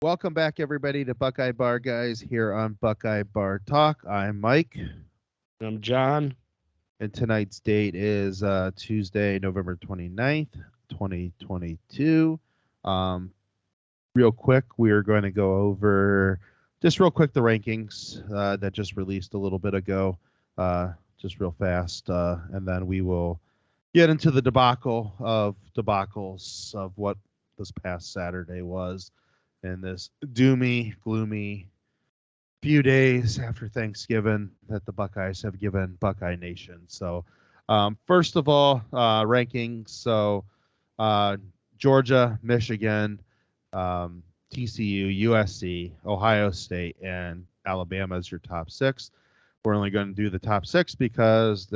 Welcome back, everybody, to Buckeye Bar Guys here on Buckeye Bar Talk. I'm Mike, I'm John. and tonight's date is Tuesday, November 29th, 2022. Um, Real quick, we are going to go over just real quick the rankings that just released a little bit ago, just real fast, and then we will get into the debacles of what this past Saturday was and this doomy, gloomy few days after Thanksgiving that the Buckeyes have given Buckeye Nation. So, first of all, rankings. So, uh, Georgia, Michigan, TCU, USC, Ohio State, and Alabama is your top six. We're only going to do the top six because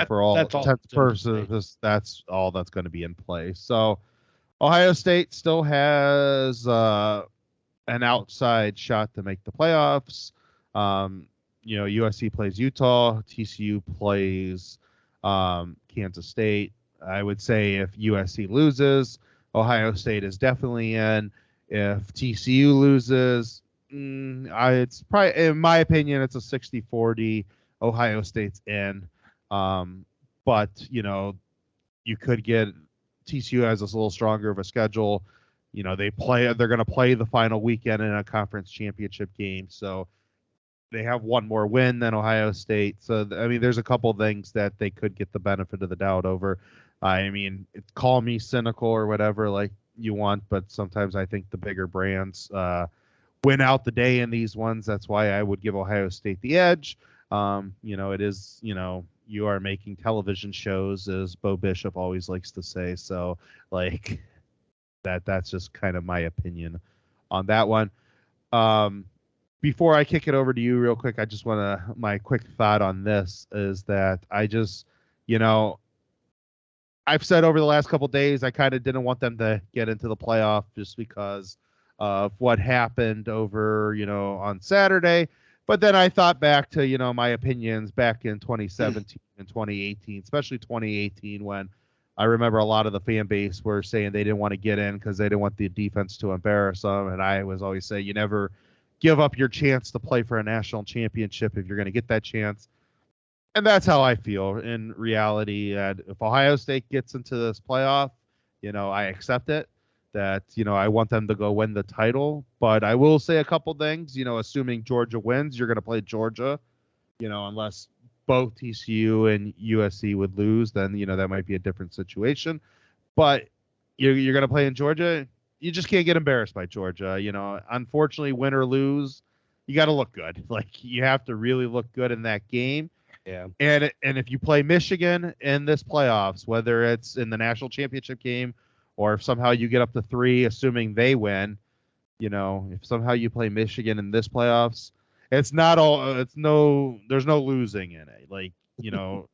for all That's all intents and that's in play. purposes, that's all that's going to be in play. So, Ohio State still has an outside shot to make the playoffs. Um, USC plays Utah, TCU plays Kansas State. I would say if USC loses, Ohio State is definitely in. If TCU loses, it's probably, in my opinion, it's a 60-40. Ohio State's in. But, you could get TCU has this a little stronger of a schedule. They're going to play the final weekend in a conference championship game. So they have one more win than Ohio State. So, there's a couple things that they could get the benefit of the doubt over. Call me cynical or whatever like you want, but sometimes I think the bigger brands win out the day in these ones. That's why I would give Ohio State the edge. It is, you are making television shows, as Bo Bishop always likes to say. So, like, that's just kind of my opinion on that one. Um, Before I kick it over to you real quick, I just want to, my quick thought on this is that you know, I've said over the last couple of days, I kind of didn't want them to get into the playoff just because of what happened over, on Saturday. But then I thought back to, my opinions back in 2017 and 2018, especially 2018, when I remember a lot of the fan base were saying they didn't want to get in because they didn't want the defense to embarrass them. And I was always saying, you never give up your chance to play for a national championship if you're going to get that chance. And that's how I feel in reality. And if Ohio State gets into this playoff, I accept it. That I want them to go win the title. But I will say a couple things. Assuming Georgia wins, you're going to play Georgia. Unless both TCU and USC would lose, then that might be a different situation. But you're going to play in Georgia. You just can't get embarrassed by Georgia. Unfortunately, win or lose, you got to look good. Like, you have to really look good in that game. Yeah. And if you play Michigan in this playoffs, whether it's in the national championship game or if somehow you get up to 3, assuming they win, if somehow you play Michigan in this playoffs, there's no losing in it. Like, memo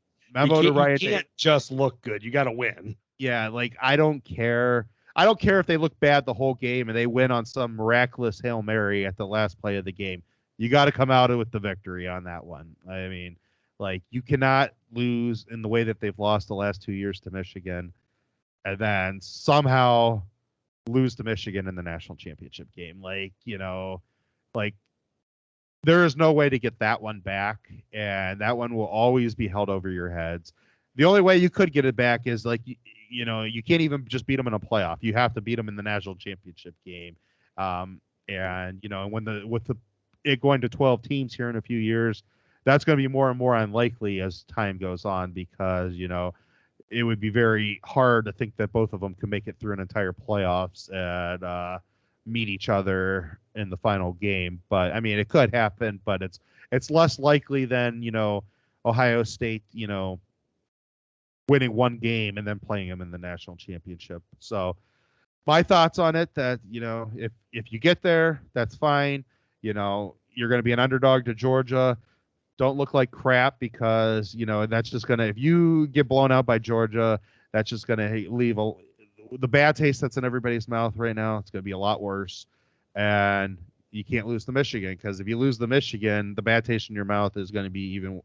to Ryan. You can't just look good. You got to win. Yeah, like, I don't care. I don't care if they look bad the whole game and they win on some miraculous Hail Mary at the last play of the game. You got to come out with the victory on that one. Like, you cannot lose in the way that they've lost the last 2 years to Michigan and then somehow lose to Michigan in the national championship game. Like, there is no way to get that one back, and that one will always be held over your heads. The only way you could get it back is, like, you can't even just beat them in a playoff. You have to beat them in the national championship game. And it going to 12 teams here in a few years, that's going to be more and more unlikely as time goes on because it would be very hard to think that both of them can make it through an entire playoffs and meet each other in the final game. But it could happen, but it's less likely than Ohio State winning one game and then playing them in the national championship. So my thoughts on it, that if you get there, that's fine. You're going to be an underdog to Georgia. Don't look like crap because that's just going to, if you get blown out by Georgia, that's just going to leave the bad taste that's in everybody's mouth right now. It's going to be a lot worse. And you can't lose to Michigan, because if you lose to Michigan, the bad taste in your mouth is going to be even.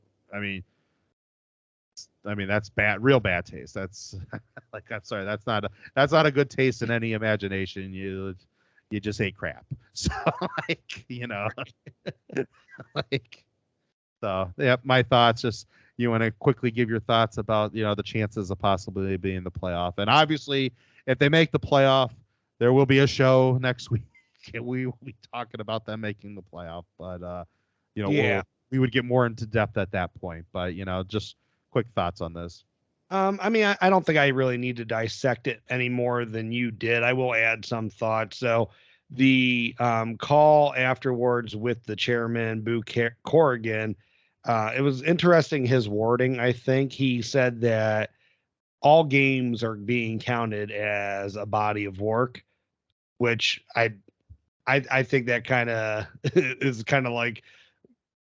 That's bad, real bad taste. That's like, I'm sorry, that's not a good taste in any imagination. you just ate crap. So like, like, so yeah, my thoughts. Just you want to quickly give your thoughts about the chances of possibly being in the playoff, and obviously if they make the playoff, there will be a show next week. We will be talking about them making the playoff, but Yeah. we would get more into depth at that point. But just quick thoughts on this. I mean, I don't think I really need to dissect it any more than you did. I will add some thoughts. So the call afterwards with the chairman, Corrigan, it was interesting his wording. I think he said that all games are being counted as a body of work, which I think that kind of is kind of like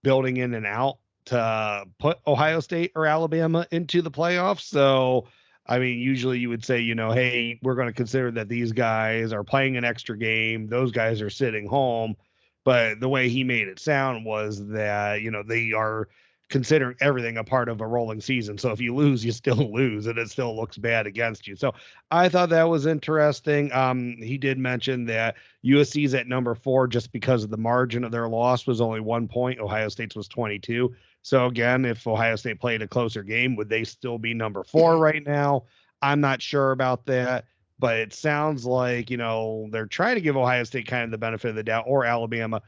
building in and out to put Ohio State or Alabama into the playoffs. So, I mean, usually you would say, hey, we're going to consider that these guys are playing an extra game. Those guys are sitting home. But the way he made it sound was that, they are considering everything a part of a rolling season. So if you lose, you still lose and it still looks bad against you. So I thought that was interesting. He did mention that USC's at number 4 just because of the margin of their loss was only 1 point. Ohio State's was 22. So again, if Ohio State played a closer game, would they still be number 4 right now? I'm not sure about that, but it sounds like, they're trying to give Ohio State kind of the benefit of the doubt, or Alabama.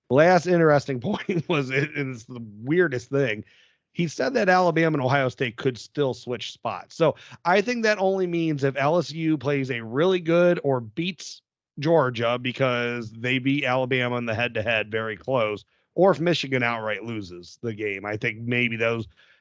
Last interesting point was, and it's the weirdest thing. He said that Alabama and Ohio State could still switch spots. So I think that only means if LSU plays a really good or beats Georgia because they beat Alabama in the head to head very close, or if Michigan outright loses the game. I think maybe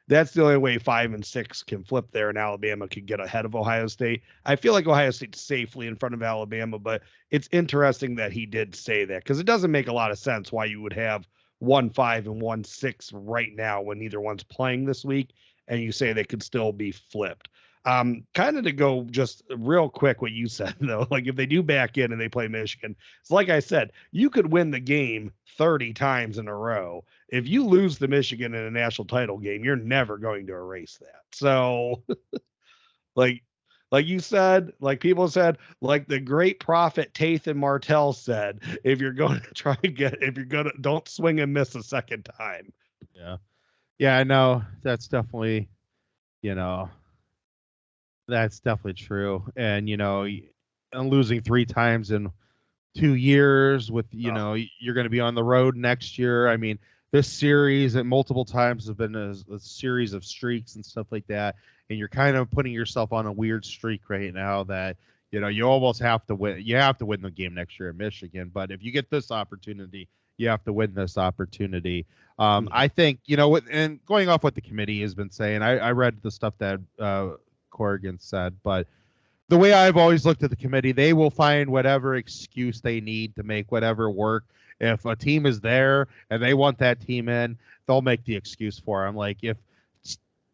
that's the only way 5 and 6 can flip there and Alabama could get ahead of Ohio State. I feel like Ohio State's safely in front of Alabama, but it's interesting that he did say that because it doesn't make a lot of sense why you would have 1-5 and 1-6 right now when neither one's playing this week, and you say they could still be flipped. Kind of to go just real quick what you said though, like if they do back in and they play Michigan, it's like I said, you could win the game 30 times in a row. If you lose to Michigan in a national title game, you're never going to erase that. So like you said, like people said, like the great prophet Tathan Martell said, if you're going to don't swing and miss a second time. Yeah. Yeah, I know that's definitely, you know, that's definitely true. And, and losing 3 times in 2 years with, you're going to be on the road next year. I mean, this series at multiple times have been a series of streaks and stuff like that. And you're kind of putting yourself on a weird streak right now that, you almost have to win. You have to win the game next year in Michigan. But if you get this opportunity, you have to win this opportunity. I think, and going off what the committee has been saying, I read the stuff that Corrigan said, but the way I've always looked at the committee, they will find whatever excuse they need to make whatever work. If a team is there and they want that team in, they'll make the excuse for them. Like if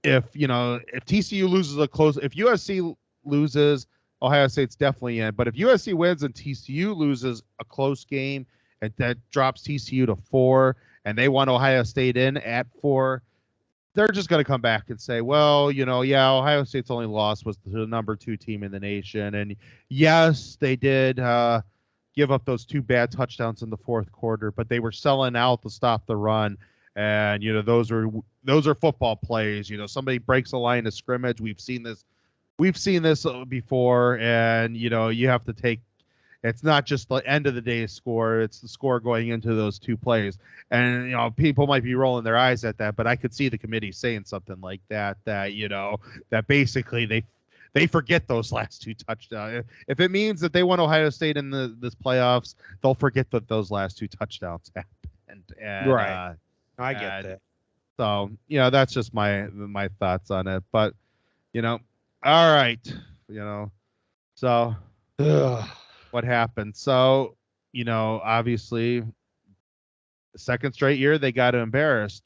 TCU loses if USC loses, Ohio State's definitely in. But if USC wins and TCU loses a close game and that drops TCU to 4 and they want Ohio State in at 4, they're just going to come back and say, well, Ohio State's only loss was the number 2 team in the nation. And yes, they did give up those 2 bad touchdowns in the fourth quarter, but they were selling out to stop the run. And, those are football plays. Somebody breaks a line of scrimmage. We've seen this before. And, you have to take, it's not just the end of the day score. It's the score going into those 2 plays. And, people might be rolling their eyes at that, but I could see the committee saying something like that basically they forget those last 2 touchdowns. If it means that they want Ohio State in this playoffs, they'll forget that those last 2 touchdowns happened. And, Right. I get that. So, that's just my thoughts on it. But, all right, so Ugh. what happened? So, obviously, second straight year they got embarrassed.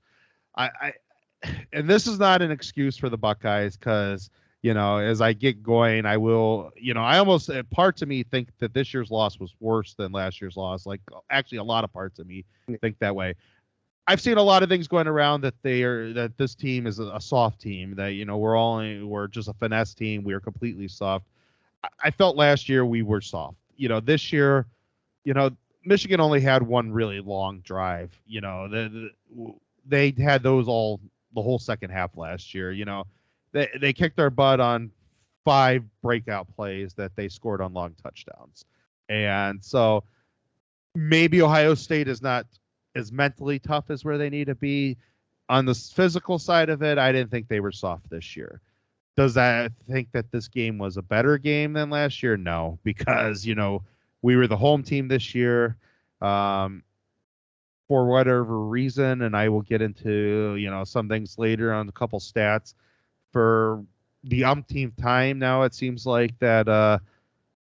And this is not an excuse for the Buckeyes because, as I get going, I will, I almost, parts of me think that this year's loss was worse than last year's loss. Like, actually, a lot of parts of me think that way. I've seen a lot of things going around that this team is a soft team, that, we're just a finesse team. We are completely soft. I felt last year we were soft. This year, Michigan only had one really long drive. They had those all the whole second half last year. They kicked their butt on 5 breakout plays that they scored on long touchdowns. And so maybe Ohio State is not as mentally tough as where they need to be. On the physical side of it, I didn't think they were soft this year. Does that think that this game was a better game than last year? No, because, we were the home team this year. For whatever reason, and I will get into, some things later on a couple stats. For the umpteenth time now, it seems like that,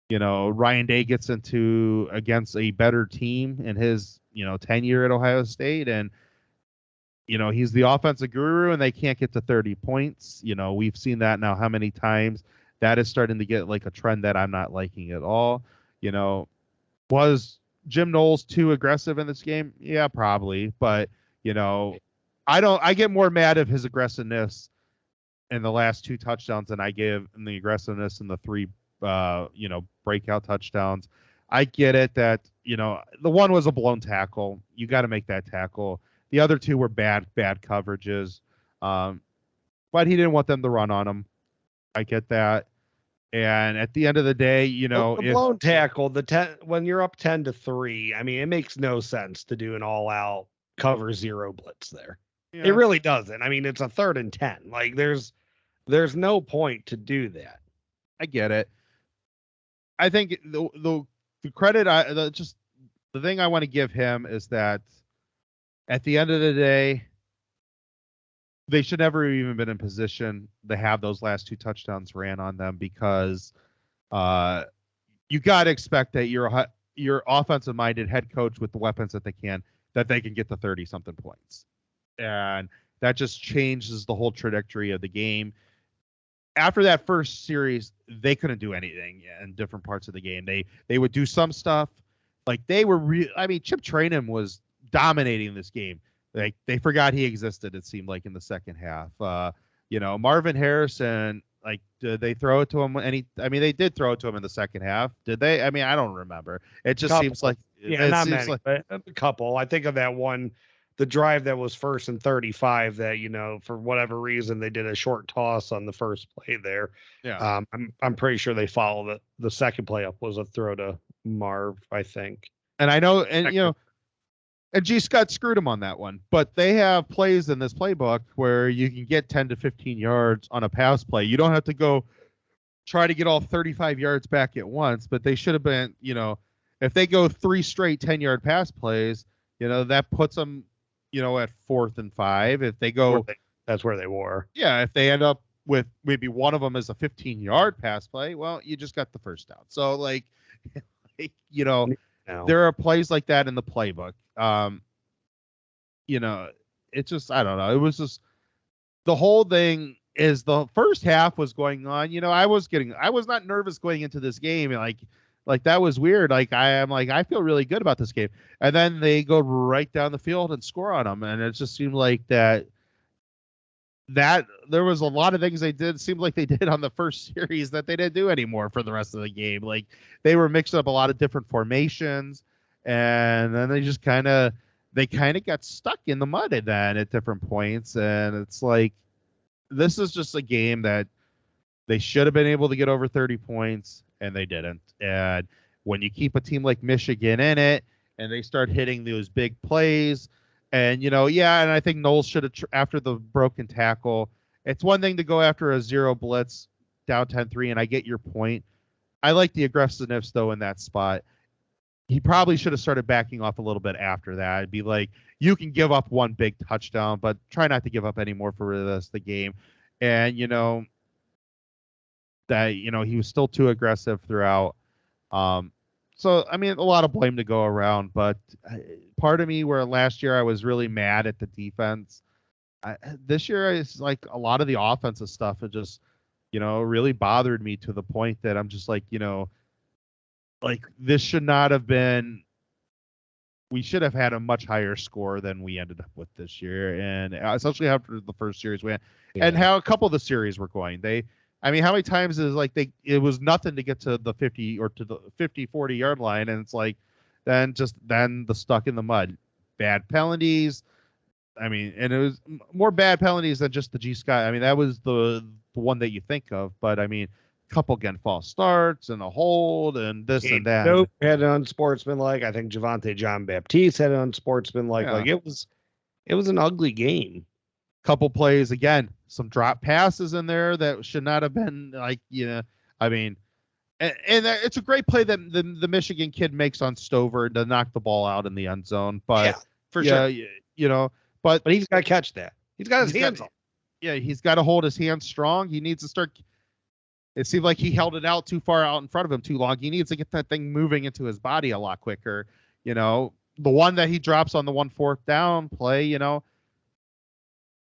Ryan Day gets against a better team in his, tenure at Ohio State. And, he's the offensive guru and they can't get to 30 points. We've seen that now how many times. That is starting to get like a trend that I'm not liking at all. Was Jim Knowles too aggressive in this game? Yeah, probably. But, I get more mad of his aggressiveness in the last 2 touchdowns than I give in the aggressiveness in the 3, breakout touchdowns. I get it that, the one was a blown tackle. You got to make that tackle. The other 2 were bad coverages. But he didn't want them to run on him. I get that. And at the end of the day, the blown tackle, when you're up 10-3, I mean, it makes no sense to do an all-out cover 0 blitz there. Yeah. It really doesn't. I mean, it's a 3rd and 10. Like there's no point to do that. I get it. I think the credit, the thing I want to give him is that at the end of the day, they should never have even been in position to have those last 2 touchdowns ran on them, because you got to expect that your offensive-minded head coach with the weapons that they can get to 30-something points. And that just changes the whole trajectory of the game. After that first series, they couldn't do anything in different parts of the game. They would do some stuff. Like they were Chip Trayanum was dominating this game. Like they forgot he existed, it seemed like, in the second half. Marvin Harrison, like, did they throw it to him they did throw it to him in the second half. Did they? I mean, I don't remember. It just seems like not many, but a couple. I think of that one, the drive that was 1st and 35 that, for whatever reason they did a short toss on the first play there. Yeah. I'm pretty sure they followed it. The second play up was a throw to Marv, I think. And I know, and G. Scott screwed him on that one. But they have plays in this playbook where you can get 10 to 15 yards on a pass play. You don't have to go try to get all 35 yards back at once, but they should have been, if they go 3 straight 10-yard pass plays, that puts them, at 4th and 5. If they go, that's where they were. Yeah. If they end up with maybe one of them as a 15-yard pass play, well, you just got the first down. So there are plays like that in the playbook. It's just, I don't know. It was just, the whole thing is, the first half was going on. I was not nervous going into this game. Like that was weird. I feel really good about this game. And then they go right down the field and score on them. And it just seemed like that there was a lot of things they did. Seemed like they did on the first series that they didn't do anymore for the rest of the game. Like they were mixing up a lot of different formations, and then they just kind of got stuck in the mud at different points. And it's like, this is just a game that they should have been able to get over 30 points, and they didn't. And when you keep a team like Michigan in it, and they start hitting those big plays, and and I think Knowles should have, after the broken tackle, it's one thing to go after a 0 blitz down 10-3, and I get your point. I like the aggressiveness though in that spot. He probably should have started backing off a little bit after that. It'd be like, you can give up one big touchdown, but try not to give up any more for the rest of the game. And that he was still too aggressive throughout. So I mean, a lot of blame to go around, but part of me, where last year I was really mad at the defense, this year it's like a lot of the offensive stuff has just really bothered me, to the point that I'm just like, like this should not have been. We should have had a much higher score than we ended up with this year, and especially after the first series went, and how a couple of the series were going. How many times is it was nothing to get to the 50 or to the 50, 40 yard line, and it's like, than the stuck in the mud. Bad penalties. I mean, and it was more bad penalties than just the G Sky. I mean, that was the one that you think of, but I mean, a couple getting false starts and a hold and this and that. Nope, had an unsportsmanlike. I think Javante John Baptiste had an unsportsmanlike. Yeah. Like it was an ugly game. Couple plays again, some drop passes in there that should not have been like, I mean, and it's a great play that the Michigan kid makes on Stover to knock the ball out in the end zone. But Yeah, for sure. But he's got to catch that. He's got his hands on. Yeah, he's got to hold his hands strong. He needs to start. It seemed like he held it out too far out in front of him too long. He needs to get that thing moving into his body a lot quicker. The one that he drops on the 4th down play,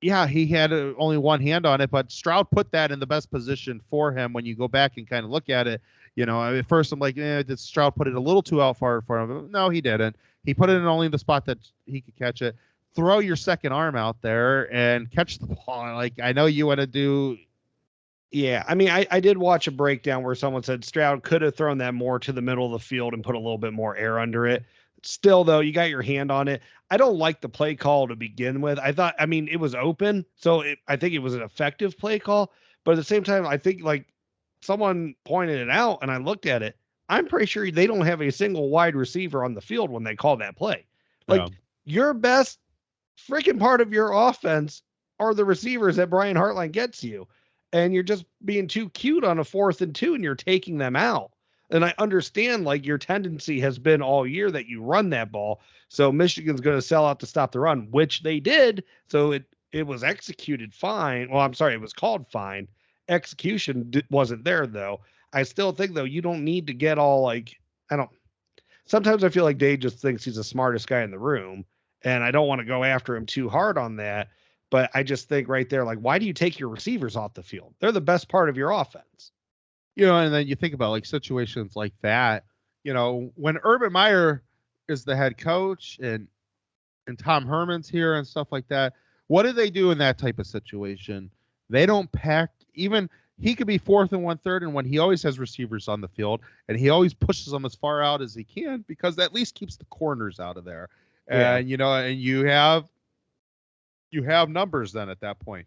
yeah, he had only one hand on it, but Stroud put that in the best position for him. When you go back and kind of look at it, at first I'm like, did Stroud put it a little too out far in front of him? No, he didn't. He put it in only the spot that he could catch it. Throw your second arm out there and catch the ball. Like, I know you want to do. Yeah, I mean, I did watch a breakdown where someone said Stroud could have thrown that more to the middle of the field and put a little bit more air under it. Still, though, you got your hand on it. I don't like the play call to begin with. I mean, it was open, so I think it was an effective play call. But at the same time, I think like someone pointed it out, and I looked at it. I'm pretty sure they don't have a single wide receiver on the field when they call that play. Like your best freaking part of your offense are the receivers that Brian Hartline gets you, and you're just being too cute on a 4th and 2, and you're taking them out. And I understand like your tendency has been all year that you run that ball. So Michigan's going to sell out to stop the run, which they did. So it was executed fine. Well, I'm sorry, it was called fine. Execution wasn't there though. I still think though, you don't need to get all like, sometimes I feel like Dave just thinks he's the smartest guy in the room, and I don't want to go after him too hard on that. But I just think right there, like, why do you take your receivers off the field? They're the best part of your offense. And then you think about like situations like that, when Urban Meyer is the head coach and Tom Herman's here and stuff like that, what do they do in that type of situation? They don't pack. Even he could be 4th and 1/3 and when he always has receivers on the field, and he always pushes them as far out as he can because that at least keeps the corners out of there. Yeah. And and you have numbers then at that point.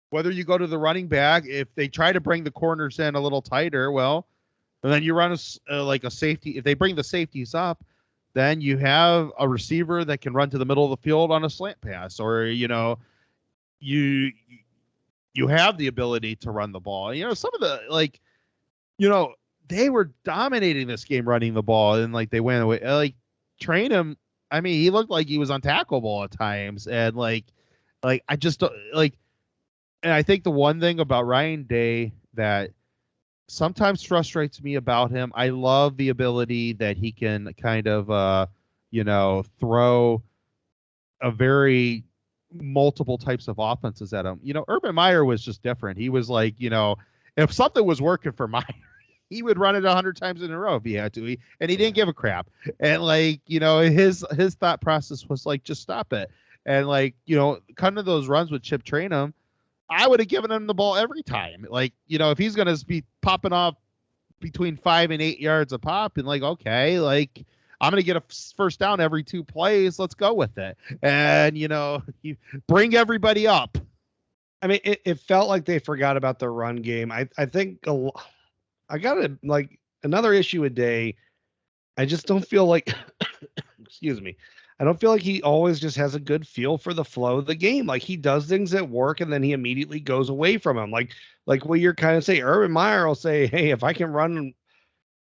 Whether you go to the running back, if they try to bring the corners in a little tighter, well, and then you run a safety. If they bring the safeties up, then you have a receiver that can run to the middle of the field on a slant pass, or you have the ability to run the ball. Some of the they were dominating this game running the ball, and like they went away. Like train him. I mean, he looked like he was untackleable at times, and like I just like. And I think the one thing about Ryan Day that sometimes frustrates me about him, I love the ability that he can kind of, throw a very multiple types of offenses at him. Urban Meyer was just different. He was like, if something was working for Meyer, he would run it 100 times in a row if he had to. And he didn't give a crap. And like, his thought process was like, just stop it. And like, kind of those runs with Chip Trainum, I would have given him the ball every time. Like, if he's going to be popping off between 5 and 8 yards a pop, and like, okay, like I'm going to get a first down every 2 plays. Let's go with it. And, you bring everybody up. I mean, it felt like they forgot about the run game. I think I got like another issue a day. I just don't feel like, excuse me. I don't feel like he always just has a good feel for the flow of the game. Like he does things at work and then he immediately goes away from him. Like what you're kind of saying, Urban Meyer will say, hey, if I can run,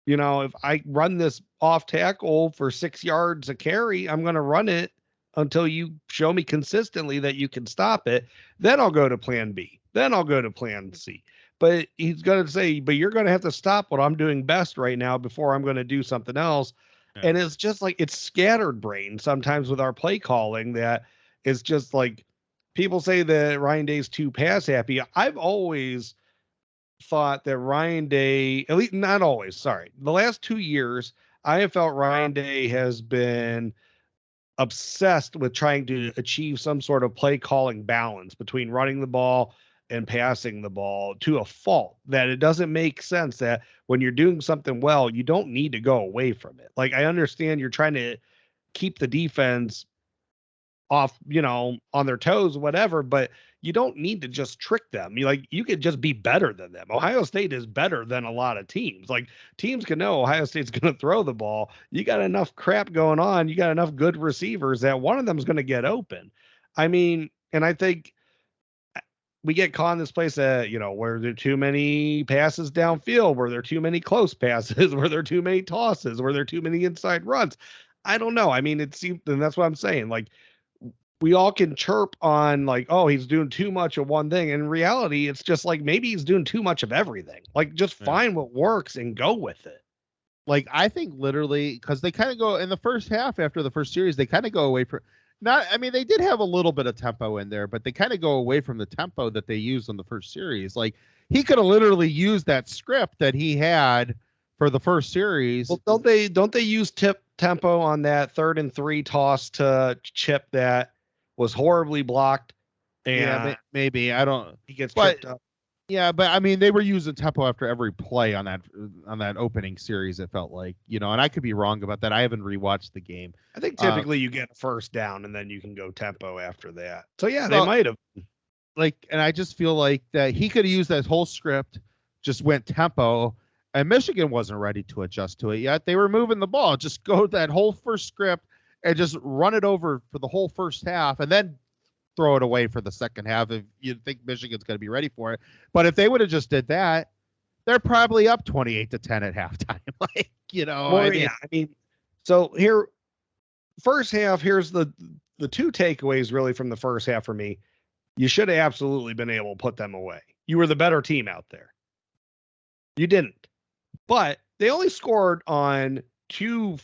if I run this off tackle for 6 yards a carry, I'm going to run it until you show me consistently that you can stop it. Then I'll go to plan B. Then I'll go to plan C. But he's going to say, but you're going to have to stop what I'm doing best right now before I'm going to do something else. Yeah. And it's just like, it's scattered brain sometimes with our play calling that is just like, people say that Ryan Day's too pass happy. I've always thought that Ryan Day, at least not always, sorry. The last 2 years, I have felt Ryan Day has been obsessed with trying to achieve some sort of play calling balance between running the ball and passing the ball to a fault that it doesn't make sense that when you're doing something well, you don't need to go away from it. Like, I understand you're trying to keep the defense off, on their toes, whatever, but you don't need to just trick them. You could just be better than them. Ohio State is better than a lot of teams. Like, teams can know Ohio State's going to throw the ball. You got enough crap going on. You got enough good receivers that one of them is going to get open. I mean, and I think we get caught in this place that, where there are too many passes downfield, where there are too many close passes, where there are too many tosses, where there are too many inside runs. I don't know. I mean, it seems, and that's what I'm saying. Like, we all can chirp on like, oh, he's doing too much of one thing. In reality, it's just like maybe he's doing too much of everything. Like, just find what works and go with it. Like, I think literally, because they kind of go in the first half after the first series, they kind of go away from they did have a little bit of tempo in there, but they kind of go away from the tempo that they used on the first series. Like, he could have literally used that script that he had for the first series. Well, don't they use tempo on that 3rd and 3 toss to Chip that was horribly blocked? And yeah, maybe I don't. He gets tripped up. Yeah, but I mean, they were using tempo after every play on that opening series. It felt like, and I could be wrong about that. I haven't rewatched the game. I think typically you get a first down and then you can go tempo after that. So yeah, they might have. Like, and I just feel like that he could have used that whole script, just went tempo, and Michigan wasn't ready to adjust to it yet. They were moving the ball. Just go that whole first script and just run it over for the whole first half, and then throw it away for the second half if you think Michigan's going to be ready for it. But if they would have just did that, they're probably up 28-10 at halftime. Like, I mean, so here, first half, here's the two takeaways really from the first half for me. You should have absolutely been able to put them away. You were the better team out there. You didn't. But they only scored on two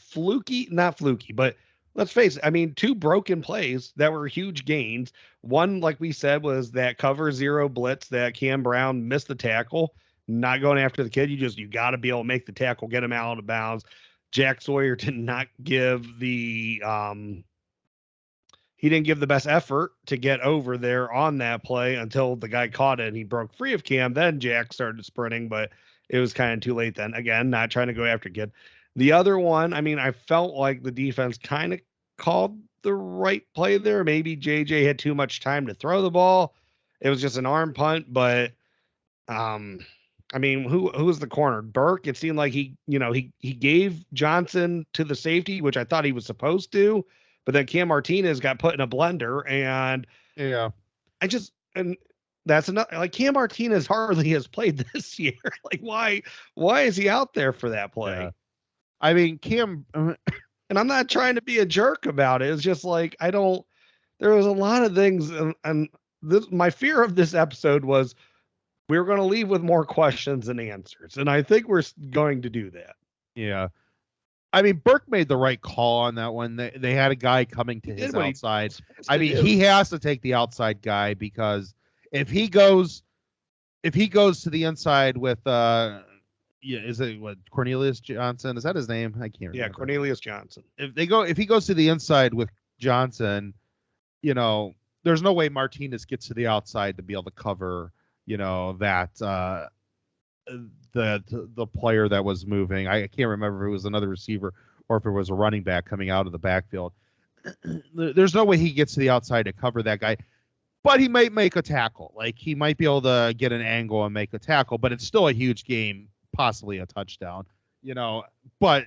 not fluky, but let's face it. I mean, 2 broken plays that were huge gains. One, like we said, was that cover 0 blitz that Cam Brown missed the tackle, not going after the kid. You got to be able to make the tackle, get him out of bounds. Jack Sawyer did not give the he didn't give the best effort to get over there on that play until the guy caught it and he broke free of Cam. Then Jack started sprinting, but it was kind of too late then. Again, not trying to go after kid. The other one, I mean, I felt like the defense kind of called the right play there. Maybe JJ had too much time to throw the ball. It was just an arm punt, but I mean, who was the corner? Burke. It seemed like he gave Johnson to the safety, which I thought he was supposed to, but then Cam Martinez got put in a blender, and yeah, and that's enough. Like, Cam Martinez hardly has played this year. Like, why is he out there for that play? Yeah. I mean, Cam, and I'm not trying to be a jerk about it. It's just like, there was a lot of things. And my fear of this episode was we were going to leave with more questions than answers. And I think we're going to do that. Yeah. I mean, Burke made the right call on that one. They had a guy coming to his outside. I mean, he has to take the outside guy, because if he goes to the inside with, is it Cornelius Johnson? Is that his name? I can't remember. Yeah, Cornelius Johnson. If he goes to the inside with Johnson, there's no way Martinez gets to the outside to be able to cover, that the player that was moving. I can't remember if it was another receiver or if it was a running back coming out of the backfield. There's no way he gets to the outside to cover that guy. But he might make a tackle. Like, he might be able to get an angle and make a tackle, but it's still a huge game, possibly a touchdown, but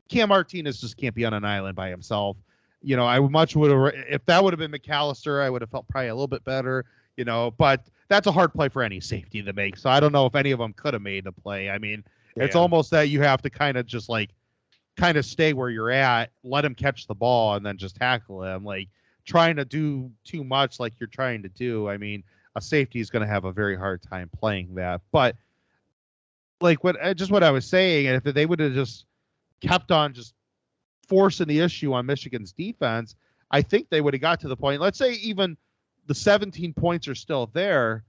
Cam Martinez just can't be on an island by himself. I much would have, if that would have been McAllister, I would have felt probably a little bit better, but that's a hard play for any safety to make. So I don't know if any of them could have made a play. I mean, It's almost that you have to kind of stay where you're at, let him catch the ball, and then just tackle him. Like, trying to do too much like you're trying to do. I mean, a safety is going to have a very hard time playing that. But like what I was saying, if they would have just kept on just forcing the issue on Michigan's defense, I think they would have got to the point. Let's say even the 17 points are still there.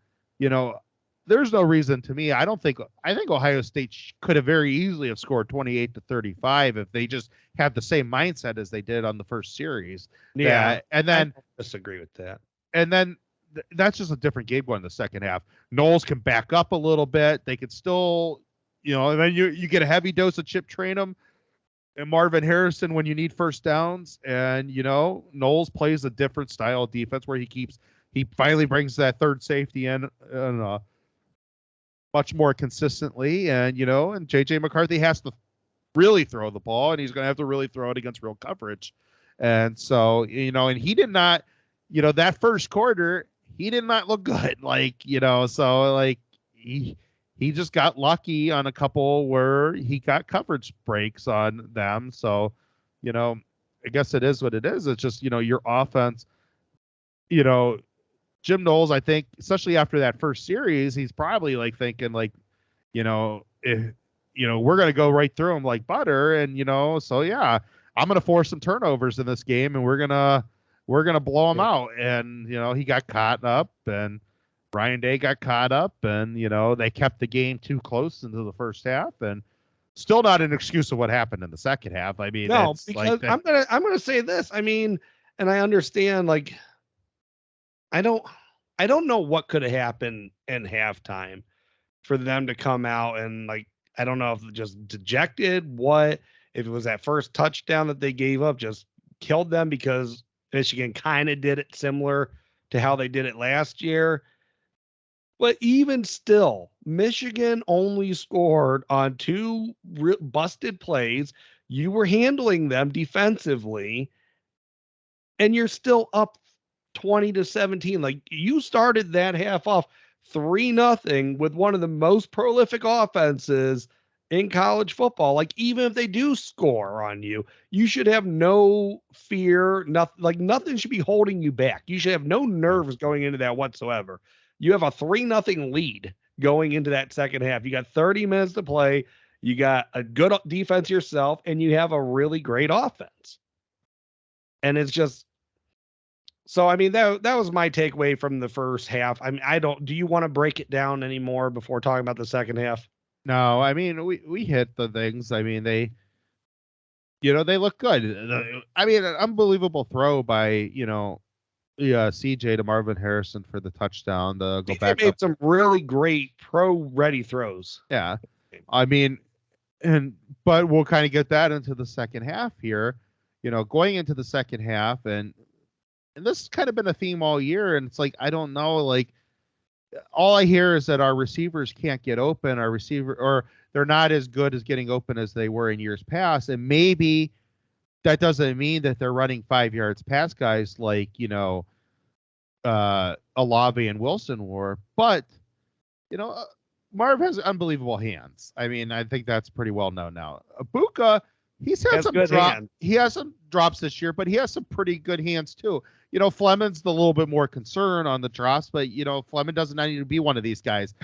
There's no reason to me. I think Ohio State could have very easily have scored 28-35 if they just had the same mindset as they did on the first series. Yeah, and then I disagree with that. And then that's just a different game going in the second half. Knowles can back up a little bit. They could still, and then you get a heavy dose of Chip Trainum and Marvin Harrison when you need first downs. And, Knowles plays a different style of defense where he finally brings that third safety in much more consistently. And, and J.J. McCarthy has to really throw the ball, and he's going to have to really throw it against real coverage. And so, and he did not, that first quarter, he did not look good. He just got lucky on a couple where he got coverage breaks on them. So, I guess it is what it is. It's just, your offense, Jim Knowles, I think, especially after that first series, he's probably thinking if, we're going to go right through him like butter. And, so yeah, I'm going to force some turnovers in this game, and we're going to blow him out. And, he got caught up, and Ryan Day got caught up, and, they kept the game too close into the first half, and still not an excuse of what happened in the second half. I mean, no, because I'm going to say this. I mean, and I understand, I don't know what could have happened in halftime for them to come out and I don't know if just dejected, if it was that first touchdown that they gave up just killed them, because Michigan kind of did it similar to how they did it last year. But even still, Michigan only scored on 2 busted plays. You were handling them defensively, and you're still up 20-17. You started that half off 3-0 with one of the most prolific offenses in college football. Even if they do score on you, you should have no fear. Nothing should be holding you back. You should have no nerves going into that whatsoever. You have a 3-0 lead going into that second half. You got 30 minutes to play. You got a good defense yourself, and you have a really great offense. And it's just, so, I mean, that was my takeaway from the first half. I mean, do you want to break it down anymore before talking about the second half? No, I mean, we hit the things. I mean, they look good. I mean, an unbelievable throw by, CJ to Marvin Harrison for the touchdown. They made some really great pro-ready throws. Yeah. I mean, but we'll kind of get that into the second half here. Going into the second half, and this has kind of been a theme all year, and it's I don't know, all I hear is that our receivers can't get open, or they're not as good as getting open as they were in years past. And maybe that doesn't mean that they're running 5 yards past guys Olave and Wilson were, but Marv has unbelievable hands. I mean, I think that's pretty well known now. Abuka, he's had some drops. He has some drops this year, but he has some pretty good hands too. Fleming's the little bit more concern on the drops, but Fleming doesn't need to be one of these guys.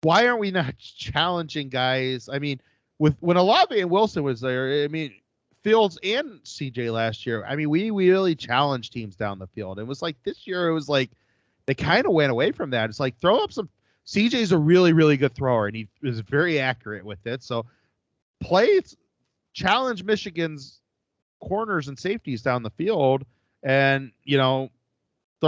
Why aren't we not challenging guys? I mean, when Olave and Wilson was there, I mean, Fields and CJ last year, I mean, we really challenged teams down the field. It was this year, it was they kind of went away from that. It's throw up some. CJ's a really, really good thrower, and he is very accurate with it. So challenge Michigan's corners and safeties down the field, and throw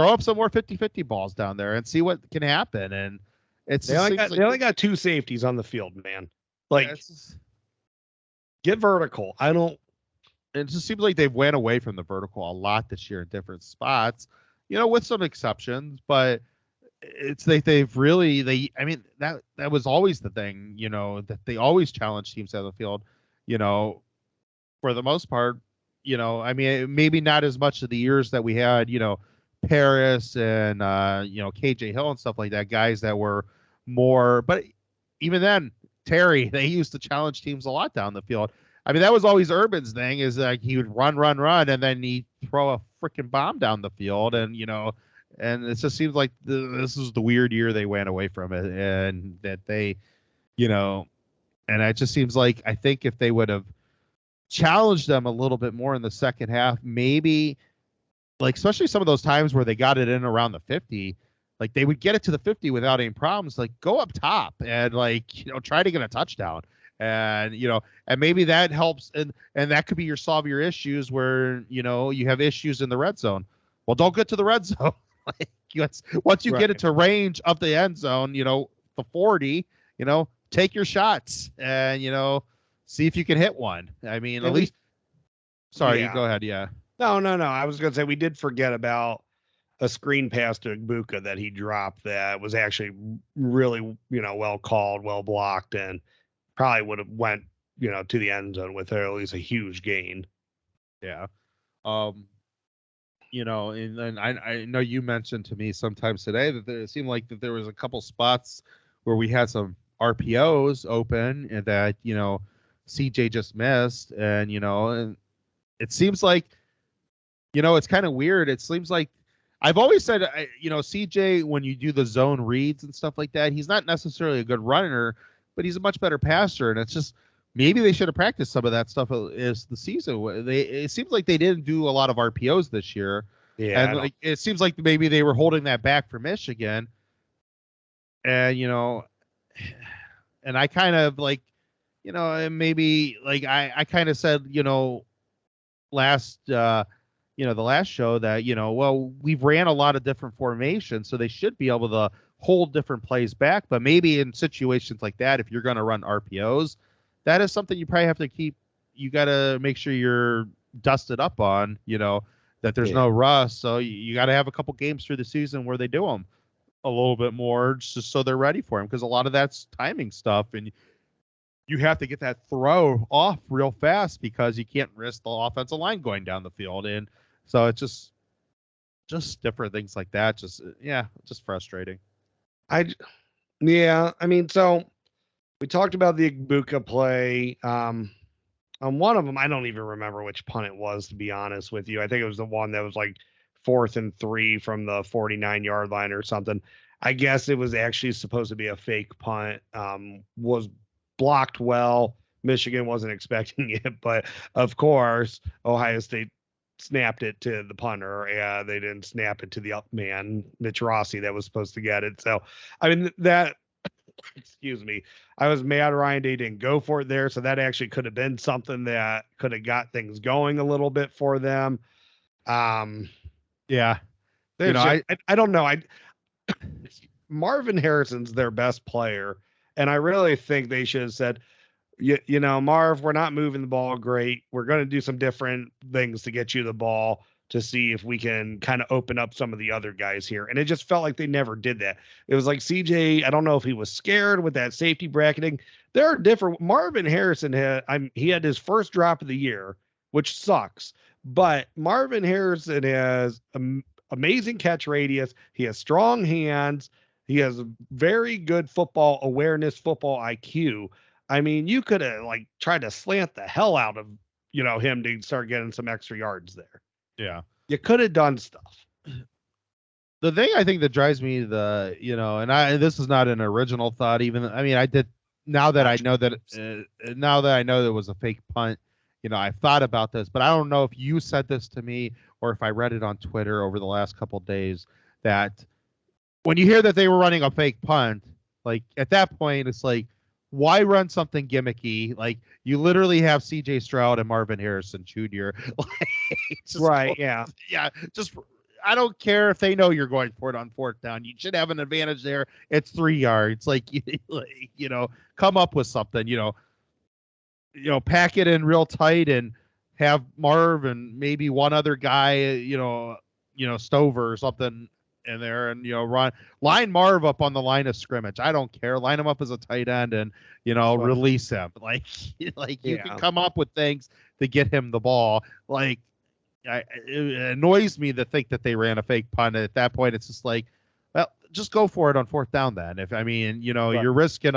up some more 50-50 balls down there and see what can happen. And they only got 2 safeties on the field, man. Get vertical. It just seems like they've went away from the vertical a lot this year in different spots, with some exceptions, but it's they've really, I mean, that was always the thing, that they always challenge teams out of the field, for the most part, I mean, maybe not as much of the years that we had, Paris and, KJ Hill and stuff like that, guys that were more, but even then, Terry, they used to challenge teams a lot down the field. I mean, that was always Urban's thing, is he would run, and then he'd throw a freaking bomb down the field, and, and it just seems like this is the weird year they went away from it, and that they, and it just seems like, I think if they would have challenged them a little bit more in the second half, maybe, especially some of those times where they got it in around the 50, they would get it to the 50 without any problems, go up top and try to get a touchdown. And, and maybe that helps. And that could be solve your issues where, you have issues in the red zone. Well, don't get to the red zone. Once you get Right. it to range of the end zone, the 40, take your shots and, see if you can hit one. I mean, at And least, sorry, you yeah. go ahead. Yeah. No. I was going to say we did forget about a screen pass to Igbuka that he dropped that was actually really, well called, well blocked, and probably would have went, to the end zone with at least a huge gain. Yeah. Um, and then I know you mentioned to me sometimes today that it seemed like that there was a couple spots where we had some RPOs open and that, CJ just missed. And it seems like, it's kind of weird. It seems like I've always said, CJ, when you do the zone reads and stuff like that, he's not necessarily a good runner, but he's a much better passer. And it's just, maybe they should have practiced some of that stuff as the season. It seems like they didn't do a lot of RPOs this year, Yeah. and like it seems like maybe they were holding that back for Michigan. And and I kind of like, and maybe like I kind of said, last the last show that, well, we've ran a lot of different formations, so they should be able to hold different plays back. But maybe in situations like that, if you're going to run RPOs, that is something you probably have to keep. You got to make sure you're dusted up on, that there's no rust. So you got to have a couple games through the season where they do them a little bit more, just so they're ready for them, because a lot of that's timing stuff, and you have to get that throw off real fast because you can't risk the offensive line going down the field. And so it's just different things like that. Just frustrating. I mean, so we talked about the Igbuka play. On one of them, I don't even remember which punt it was, to be honest with you. I think it was the one that was like 4th and 3 from the 49-yard line or something. I guess it was actually supposed to be a fake punt. Was blocked well. Michigan wasn't expecting it, but of course, Ohio State snapped it to the punter. Yeah, they didn't snap it to the up man, Mitch Rossi, that was supposed to get it. So, I mean, that excuse me. I was mad Ryan Day didn't go for it there. So that actually could have been something that could have got things going a little bit for them. Yeah. I don't know. Marvin Harrison's their best player. And I really think they should have said, Marv, we're not moving the ball great. We're going to do some different things to get you the ball to see if we can kind of open up some of the other guys here. And it just felt like they never did that. It was like CJ, I don't know if he was scared with that safety bracketing. There are different. Marvin Harrison he had his first drop of the year, which sucks. But Marvin Harrison has amazing catch radius. He has strong hands. He has very good football awareness, football IQ. I mean, you could have like tried to slant the hell out of, him to start getting some extra yards there. Yeah. You could have done stuff. The thing I think that drives me this is not an original thought. I did, now that I know that it was a fake punt, I thought about this, but I don't know if you said this to me or if I read it on Twitter over the last couple of days, that when you hear that they were running a fake punt, like at that point, it's like, why run something gimmicky? Like you literally have CJ Stroud and Marvin Harrison Jr. Right. Yeah. Yeah. Just, I don't care if they know you're going for it on 4th down. You should have an advantage there. It's 3 yards. Come up with something, pack it in real tight and have Marv and maybe one other guy, Stover or something in there, and line Marv up on the line of scrimmage. I don't care. Line him up as a tight end and release him. Like you can come up with things to get him the ball. Like it annoys me to think that they ran a fake punt. At that point, it's just like, well, just go for it on 4th down then. You're risking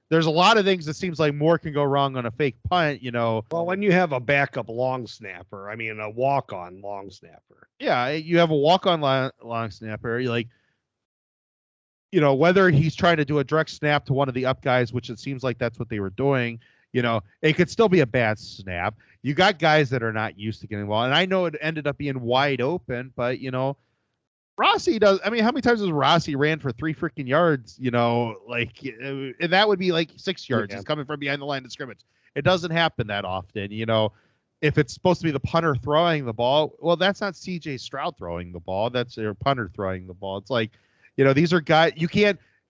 there's a lot of things that seems like more can go wrong on a fake punt, Well, when you have a backup long snapper, a walk-on long snapper. Yeah, you have a walk-on long snapper. Whether he's trying to do a direct snap to one of the up guys, which it seems like that's what they were doing, it could still be a bad snap. You got guys that are not used to getting the ball. And I know it ended up being wide open, but, Rossi does. I mean, how many times has Rossi ran for 3 freaking yards? And that would be like 6 yards. Yeah. He's coming from behind the line of scrimmage. It doesn't happen that often, if it's supposed to be the punter throwing the ball, well, that's not CJ Stroud throwing the ball. That's your punter throwing the ball. It's like, these are guys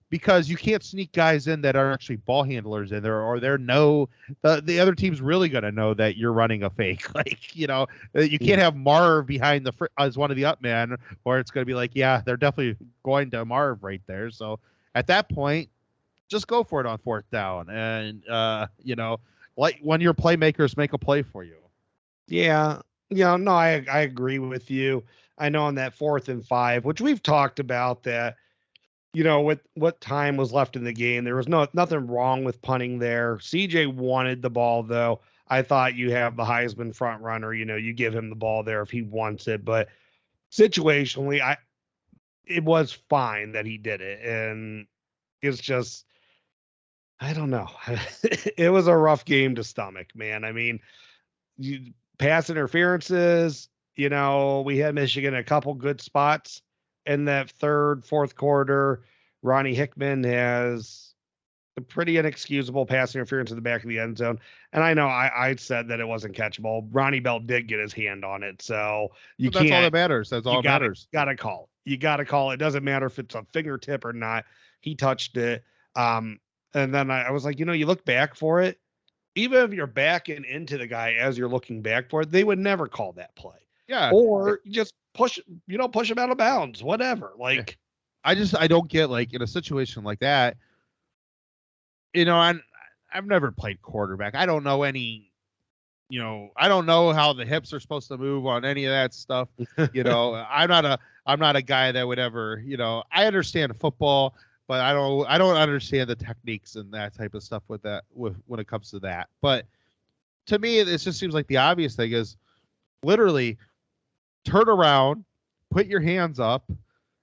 because you can't sneak guys in that are actually ball handlers in there, or the other team's really going to know that you're running a fake. Like, you can't have Marv behind as one of the up men, or it's going to be like, yeah, they're definitely going to Marv right there. So at that point, just go for it on fourth down. And, like when your playmakers make a play for you. Yeah. No, I agree with you. I know on that 4th and 5, which we've talked about that, with what time was left in the game, there was nothing wrong with punting there. CJ wanted the ball though. I thought you have the Heisman front runner, you give him the ball there if he wants it, but situationally, it was fine that he did it. And it's just, I don't know. It was a rough game to stomach, man. I mean, pass interferences, we had Michigan a couple good spots in that third, fourth quarter. Ronnie Hickman has a pretty inexcusable pass interference in the back of the end zone. And I know I said that it wasn't catchable. Ronnie Bell did get his hand on it. So but that's all that matters. That's all that matters. Gotta call. You gotta call. It doesn't matter if it's a fingertip or not. He touched it. And then I was like, you look back for it, even if you're backing into the guy as you're looking back for it, they would never call that play. Yeah. Or just push him out of bounds, whatever. Like, I don't get, like, in a situation like that, I've never played quarterback. I don't know I don't know how the hips are supposed to move on any of that stuff. I'm not a guy that would ever, I understand football, but I don't understand the techniques and that type of stuff when it comes to that. But to me, it just seems like the obvious thing is literally turn around, put your hands up,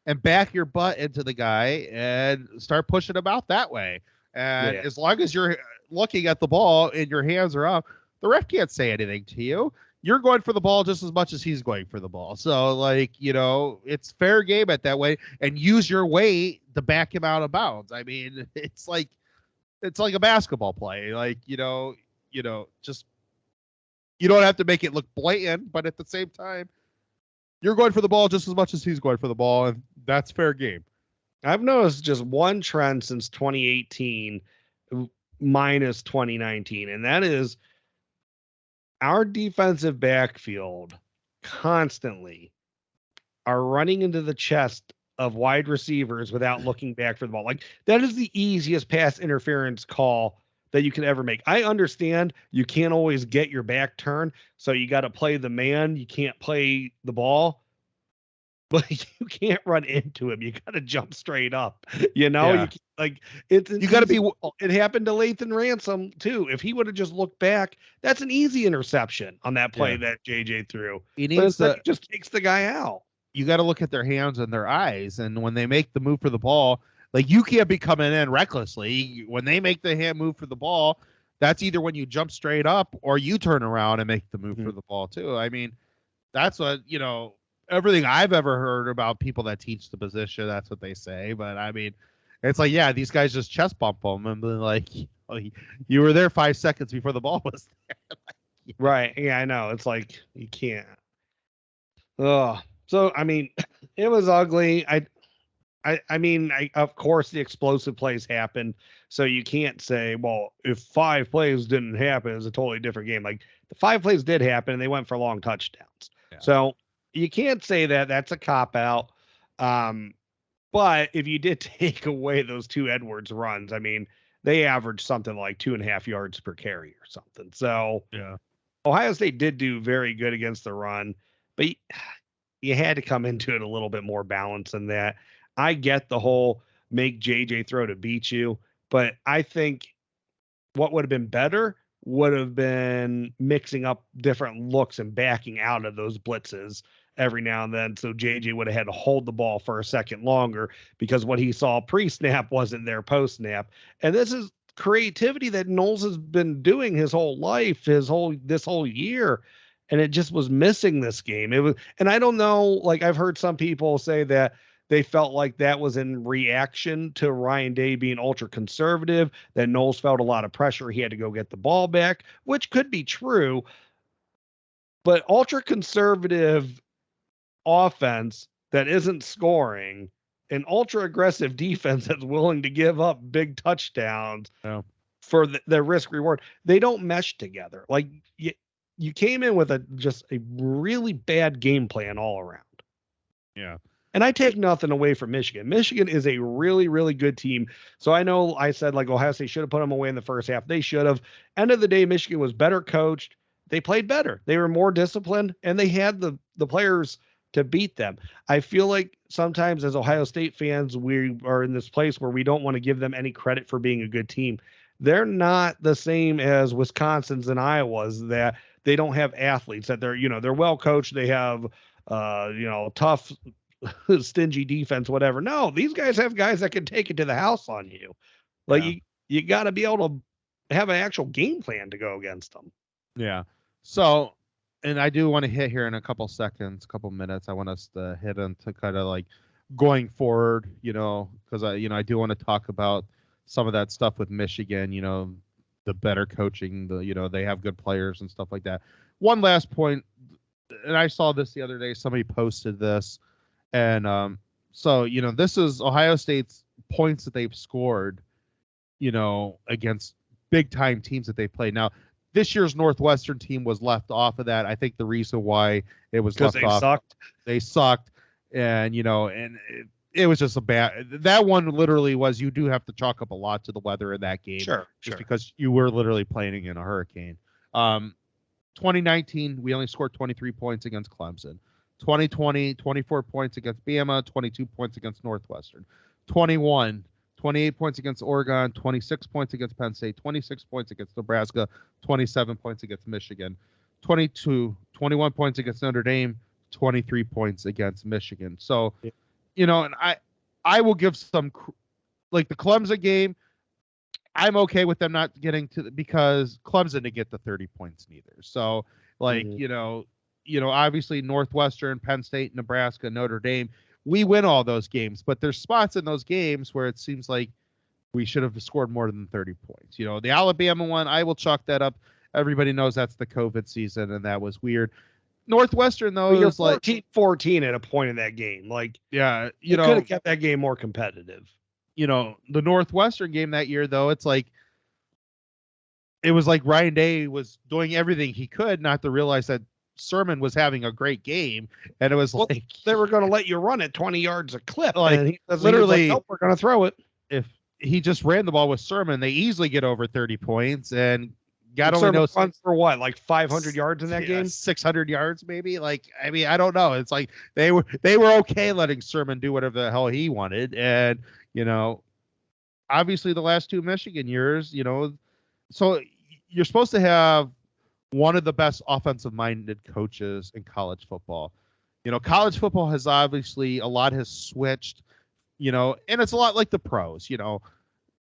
and back your butt into the guy and start pushing him out that way. And as long as you're looking at the ball and your hands are up, the ref can't say anything to you. You're going for the ball just as much as he's going for the ball. So, like, it's fair game at that way, and use your weight to back him out of bounds. I mean, it's like a basketball play. Like, just, you don't have to make it look blatant, but at the same time, you're going for the ball just as much as he's going for the ball, and that's fair game. I've noticed just one trend since 2018 minus 2019, and that is our defensive backfield constantly are running into the chest of wide receivers without looking back for the ball. Like, that is the easiest pass interference call that you can ever make. I understand you can't always get your back turned, so you got to play the man. You can't play the ball, but you can't run into him. You got to jump straight up. Yeah. You got to be. It happened to Lathan Ransom too. If he would have just looked back, that's an easy interception on that play that JJ threw. He just takes the guy out. You got to look at their hands and their eyes, and when they make the move for the ball, like, you can't be coming in recklessly. When they make the hand move for the ball, that's either when you jump straight up or you turn around and make the move for the ball too. I mean, that's what everything I've ever heard about people that teach the position, that's what they say. But I mean, it's like, yeah, these guys just chest bump them and be like, you were there 5 seconds before the ball was there. Right. Yeah, I know. It's like, you can't. Oh, so I mean, it was ugly. I mean, of course the explosive plays happened. So you can't say, well, if 5 plays didn't happen, it's a totally different game. Like, the 5 plays did happen and they went for long touchdowns. Yeah. So you can't say that. That's a cop out. But if you did take away those 2 Edwards runs, I mean, they averaged something like 2.5 yards per carry or something. So yeah, Ohio State did do very good against the run, but you had to come into it a little bit more balanced than that. I get the whole make JJ throw to beat you, but I think what would have been better would have been mixing up different looks and backing out of those blitzes every now and then. So JJ would have had to hold the ball for a second longer, because what he saw pre-snap wasn't there post-snap. And this is creativity that Knowles has been doing his whole life, this whole year. And it just was missing this game. And I don't know, like, I've heard some people say that they felt like that was in reaction to Ryan Day being ultra conservative, that Knowles felt a lot of pressure. He had to go get the ball back, which could be true. But ultra conservative offense that isn't scoring, an ultra aggressive defense that's willing to give up big touchdowns for the risk reward, they don't mesh together. Like you came in with just a really bad game plan all around. Yeah. And I take nothing away from Michigan. Michigan is a really, really good team. So I know I said like Ohio State should have put them away in the first half. They should have. End of the day, Michigan was better coached. They played better. They were more disciplined, and they had the players to beat them. I feel like sometimes as Ohio State fans, we are in this place where we don't want to give them any credit for being a good team. They're not the same as Wisconsin's and Iowa's, that they don't have athletes, that they're well coached. They have tough, stingy defense, whatever. No, these guys have guys that can take it to the house on you. Like you got to be able to have an actual game plan to go against them. Yeah. So, and I do want to hit here in a couple minutes. I want us to hit into kind of like going forward, because I do want to talk about some of that stuff with Michigan, the better coaching, they have good players and stuff like that. One last point, and I saw this the other day, somebody posted this, and so, this is Ohio State's points that they've scored, against big time teams that they played. Now, this year's Northwestern team was left off of that. I think the reason why it was left off, they sucked, and it was just that one literally was, you do have to chalk up a lot to the weather in that game. Sure. Because you were literally playing in a hurricane. 2019, we only scored 23 points against Clemson. 2020, 24 points against Bama, 22 points against Northwestern. 21, 28 points against Oregon, 26 points against Penn State, 26 points against Nebraska, 27 points against Michigan, 21 points against Notre Dame, 23 points against Michigan. So, and I will give some, like the Clemson game, I'm okay with them not getting to, because Clemson didn't get the 30 points neither. So, like, obviously Northwestern, Penn State, Nebraska, Notre Dame, we win all those games, but there's spots in those games where it seems like we should have scored more than 30 points. The Alabama one, I will chalk that up. Everybody knows that's the COVID season, and that was weird. Northwestern, though, you're is like 14 at a point in that game. Like, yeah, you could have kept that game more competitive. The Northwestern game that year, though, it was like Ryan Day was doing everything he could not to realize that Sermon was having a great game, and it was like they were going to let you run at 20 yards a clip. Like, and literally, nope, we're going to throw it. If he just ran the ball with Sermon, they easily get over 30 points, and God only knows for what, like 500 yards in that game, 600 yards maybe. Like, I mean, I don't know. It's like they were okay letting Sermon do whatever the hell he wanted, and obviously the last two Michigan years, so you're supposed to have one of the best offensive-minded coaches in college football. College football has obviously, a lot has switched, and it's a lot like the pros.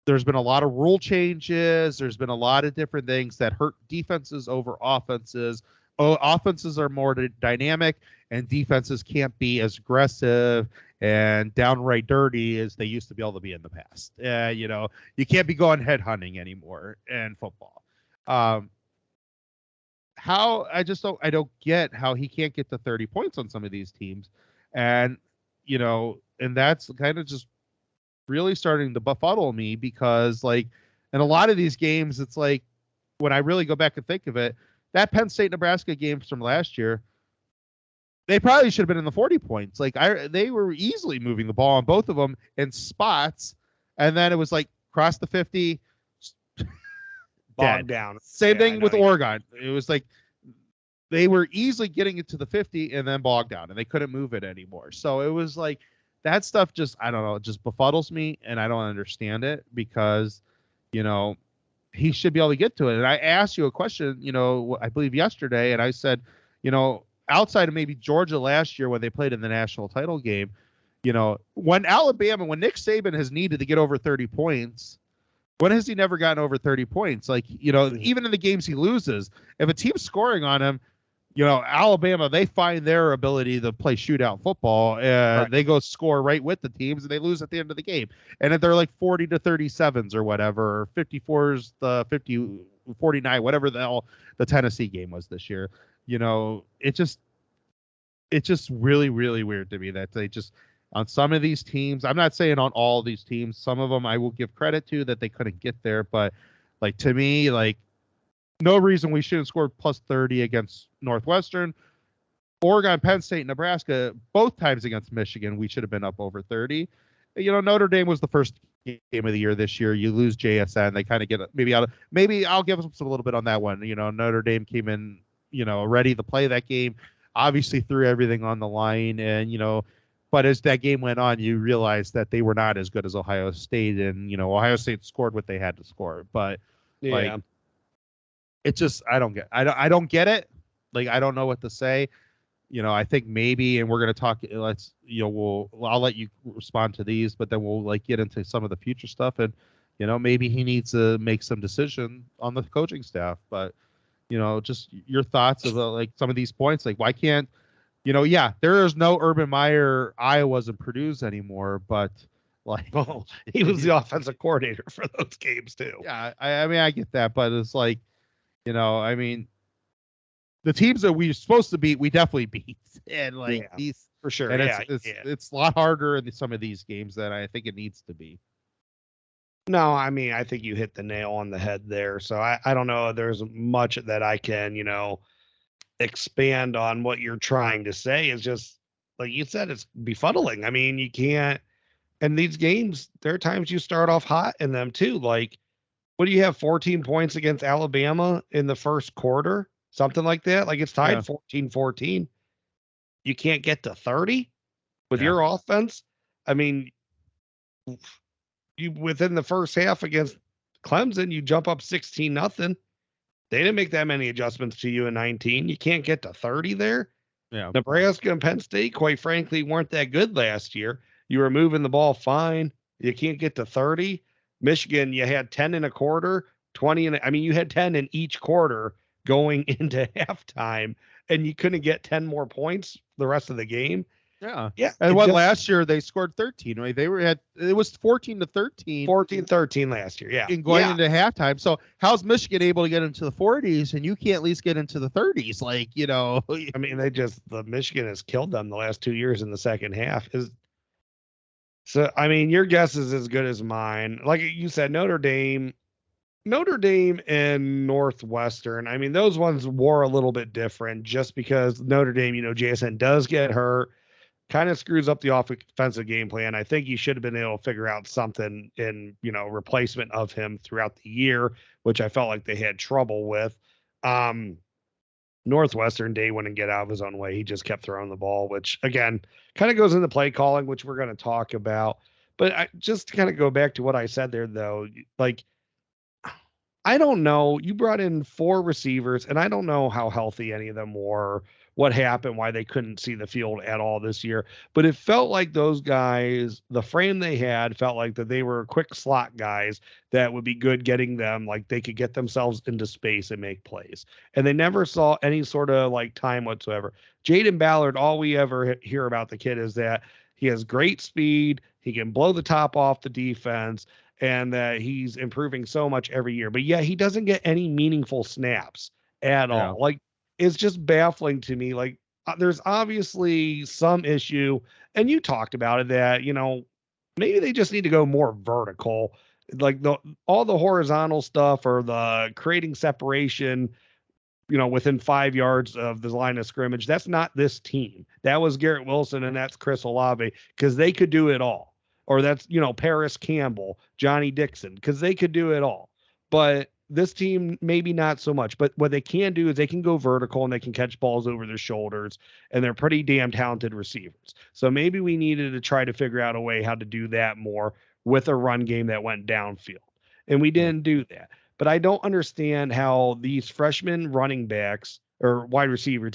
There's been a lot of rule changes. There's been a lot of different things that hurt defenses over offenses. Offenses are more dynamic, and defenses can't be as aggressive and downright dirty as they used to be able to be in the past. You can't be going head hunting anymore in football. I don't get how he can't get to 30 points on some of these teams. And, and that's kind of just really starting to befuddle me, because like in a lot of these games, it's like when I really go back and think of it, that Penn State Nebraska game from last year, they probably should have been in the 40 points. Like they were easily moving the ball on both of them in spots. And then it was like cross the 50, bogged down. Same thing with Oregon. It was like they were easily getting it to the 50 and then bogged down, and they couldn't move it anymore. So it was like that stuff just, I don't know, it just befuddles me, and I don't understand it, because, he should be able to get to it. And I asked you a question, I believe yesterday, and I said, outside of maybe Georgia last year when they played in the national title game, when Nick Saban has needed to get over 30 points, when has he never gotten over 30 points? Like, even in the games he loses, if a team's scoring on him, Alabama, they find their ability to play shootout football, and right. They go score right with the teams, and they lose at the end of the game. And if they're like 40 to 37s or whatever, or 54s, the 49, whatever the hell the Tennessee game was this year, it's just really, really weird to me that they just, on some of these teams, I'm not saying on all these teams, some of them I will give credit to that they couldn't get there, but like to me, like no reason we shouldn't score plus 30 against Northwestern. Oregon, Penn State, Nebraska, both times against Michigan, we should have been up over 30. Notre Dame was the first game of the year this year. You lose JSN, they kind of get maybe I'll give them a little bit on that one. Notre Dame came in, ready to play that game, obviously threw everything on the line, and but as that game went on, you realized that they were not as good as Ohio State, and Ohio State scored what they had to score. But Yeah. like, it just I don't get it. Like, I don't know what to say. I think maybe, and we're going to talk, I'll let you respond to these, but then we'll like get into some of the future stuff. And, maybe he needs to make some decision on the coaching staff, but, just your thoughts about like some of these points, like why can't, there is no Urban Meyer, Iowa's and Purdue's anymore, but like, Well, he was the offensive coordinator for those games too. Yeah. I mean, I get that, but it's like, I mean, the teams that we're supposed to beat, we definitely beat, and like these for sure. And it's a lot harder in some of these games than I think it needs to be. No, I mean, I think you hit the nail on the head there. So I don't know. There's much that I can, expand on what you're trying to say. Is just like you said, it's befuddling. I mean, you can't. And these games, there are times you start off hot in them too. Like, what do you have? 14 points against Alabama in the first quarter, something like that. Like it's tied 14-14. You can't get to 30 with your offense. I mean, you within the first half against Clemson, you jump up 16-0. They didn't make that many adjustments to you in 19. You can't get to 30 there. Yeah. Nebraska and Penn State, quite frankly, weren't that good last year. You were moving the ball fine. You can't get to 30. Michigan, you had 10 in a quarter, 20 I mean, you had 10 in each quarter going into halftime, and you couldn't get 10 more points the rest of the game. Yeah. Yeah. And last year they scored 13, right? It was 14-13. 14-13 last year. Yeah. And going into halftime. So how's Michigan able to get into the 40s and you can't at least get into the 30s? Like, I mean, the Michigan has killed them the last 2 years in the second half. So I mean, your guess is as good as mine. Like you said, Notre Dame and Northwestern. I mean, those ones were a little bit different just because Notre Dame, JSN does get hurt, kind of screws up the offensive game plan. I think you should have been able to figure out something in, replacement of him throughout the year, which I felt like they had trouble with. Northwestern, Day wouldn't get out of his own way. He just kept throwing the ball, which again kind of goes into play calling, which we're going to talk about. But just to kind of go back to what I said there, though, like, I don't know. You brought in 4 receivers, and I don't know how healthy any of them were, what happened, why they couldn't see the field at all this year. But it felt like those guys, the frame they had, felt like that they were quick slot guys that would be good getting them, like they could get themselves into space and make plays. And they never saw any sort of like time whatsoever. Jaden Ballard, all we ever hear about the kid is that he has great speed. He can blow the top off the defense, and that he's improving so much every year. But yeah, he doesn't get any meaningful snaps at all. Like, it's just baffling to me. Like, there's obviously some issue, and you talked about it, that, maybe they just need to go more vertical. Like all the horizontal stuff or the creating separation, within 5 yards of the line of scrimmage. That's not this team. That was Garrett Wilson and that's Chris Olave, because they could do it all. Or that's, Paris Campbell, Johnny Dixon, because they could do it all. But this team, maybe not so much. But what they can do is they can go vertical and they can catch balls over their shoulders, and they're pretty damn talented receivers. So maybe we needed to try to figure out a way how to do that more with a run game that went downfield. And we didn't do that. But I don't understand how these freshman running backs or wide receivers,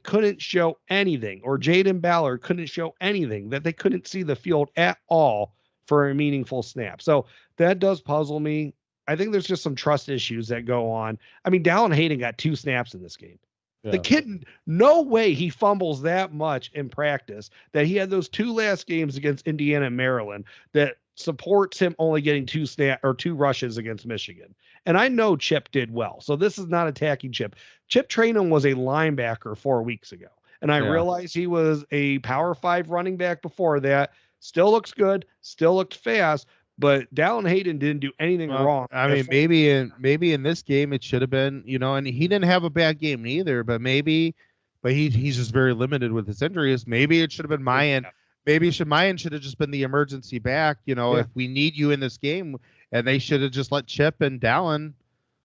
couldn't show anything, or Jaden Ballard couldn't show anything, that they couldn't see the field at all for a meaningful snap. So that does puzzle me. I think there's just some trust issues that go on. I mean, Dallin Hayden got 2 snaps in this game. Yeah. The kid, no way he fumbles that much in practice, that he had those 2 last games against Indiana and Maryland, that supports him only getting two rushes against Michigan. And I know Chip did well. So this is not attacking Chip. Chip Trayanum was a linebacker 4 weeks ago. And I realized he was a Power 5 running back before that. Still looks good, still looked fast, but Dallin Hayden didn't do anything wrong. I mean, maybe in this game it should have been, and he didn't have a bad game either, but he's just very limited with his injuries. Maybe it should have been Mayan. Maybe Mayan should have just been the emergency back. If we need you in this game, and they should have just let Chip and Dallin.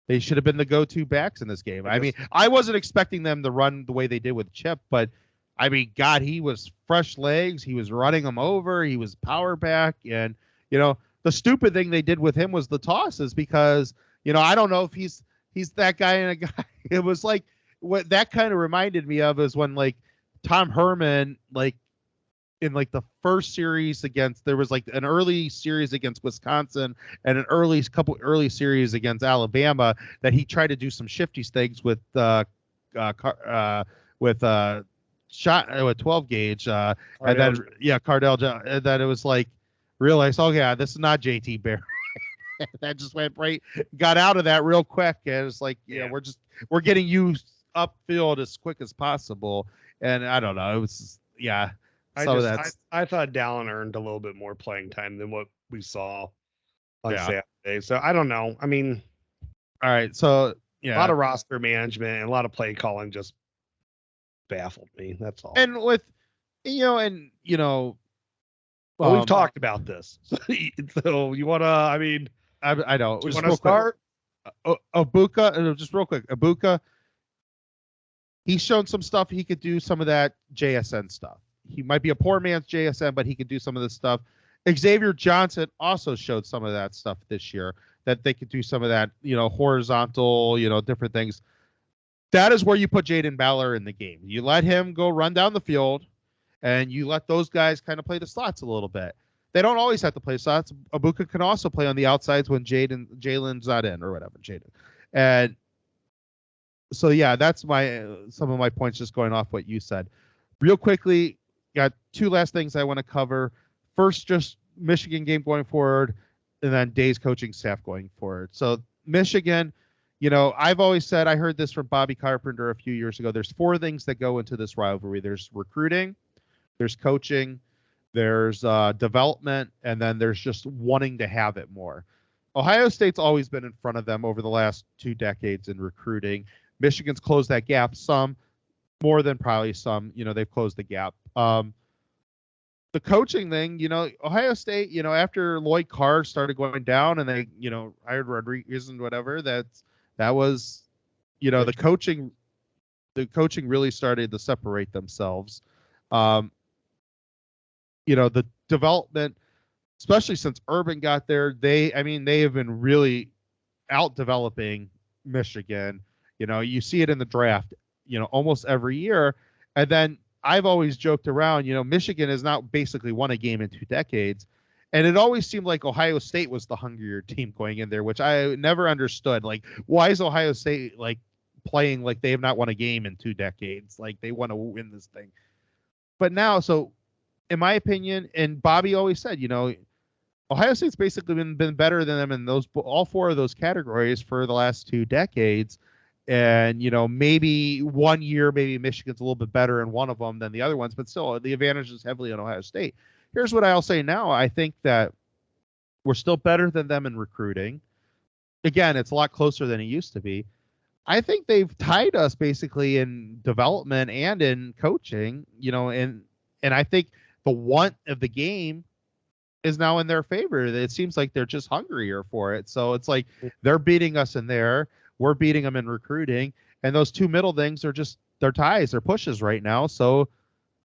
They should have been the go-to backs in this game. I mean, I wasn't expecting them to run the way they did with Chip, but I mean, God, he was fresh legs. He was running them over. He was power back, and the stupid thing they did with him was the tosses because I don't know if he's that guy and a guy. It was like what that kind of reminded me of is when like Tom Herman in the first series there was like an early series against Wisconsin and couple early series against Alabama that he tried to do some shifty things with shot with 12 gauge and then Cardell, and then it was like realized, oh yeah, this is not JT Barrett. That just went right, got out of that real quick, and it's like we're getting you upfield as quick as possible. And I don't know, it was I thought Dallin earned a little bit more playing time than what we saw on Saturday. So I don't know. I mean, all right, so a lot of roster management and a lot of play calling just baffled me. That's all. And with well, we've talked about this. So you want to, I mean, I know. Do you want to start? Abuka, just real quick. Abuka, he's shown some stuff. He could do some of that JSN stuff. He might be a poor man's JSN, but he could do some of this stuff. Xavier Johnson also showed some of that stuff this year, that they could do some of that, horizontal, different things. That is where you put Jaden Ballard in the game. You let him go run down the field, and you let those guys kind of play the slots a little bit. They don't always have to play slots. Abuka can also play on the outsides when Jalen's not in or whatever, Jaden. And so, that's some of my points just going off what you said. Real quickly, got two last things I want to cover. First, just Michigan game going forward, and then Day's coaching staff going forward. So Michigan, I've always said, I heard this from Bobby Carpenter a few years ago, there's 4 things that go into this rivalry. There's recruiting, there's coaching, there's development, and then there's just wanting to have it more. Ohio State's always been in front of them over the last 2 decades in recruiting. Michigan's closed that gap some, more than probably some. They've closed the gap. The coaching thing, Ohio State, after Lloyd Carr started going down and they, hired Rodriguez and whatever, that was, the coaching really started to separate themselves. The development, especially since Urban got there, they have been really out developing Michigan. You see it in the draft, almost every year. And then I've always joked around, Michigan has now basically won a game in 2 decades. And it always seemed like Ohio State was the hungrier team going in there, which I never understood. Like, why is Ohio State playing like they have not won a game in 2 decades? Like, they want to win this thing. But now, so in my opinion, and Bobby always said, Ohio State's basically been better than them in all 4 of those categories for the last 2 decades. And, maybe one year, maybe Michigan's a little bit better in one of them than the other ones, but still the advantage is heavily on Ohio State. Here's what I'll say now. I think that we're still better than them in recruiting. Again, it's a lot closer than it used to be. I think they've tied us basically in development and in coaching, and I think the want of the game is now in their favor. It seems like they're just hungrier for it. So it's like they're beating us in there. We're beating them in recruiting, and those 2 middle things are just their ties, their pushes right now. So,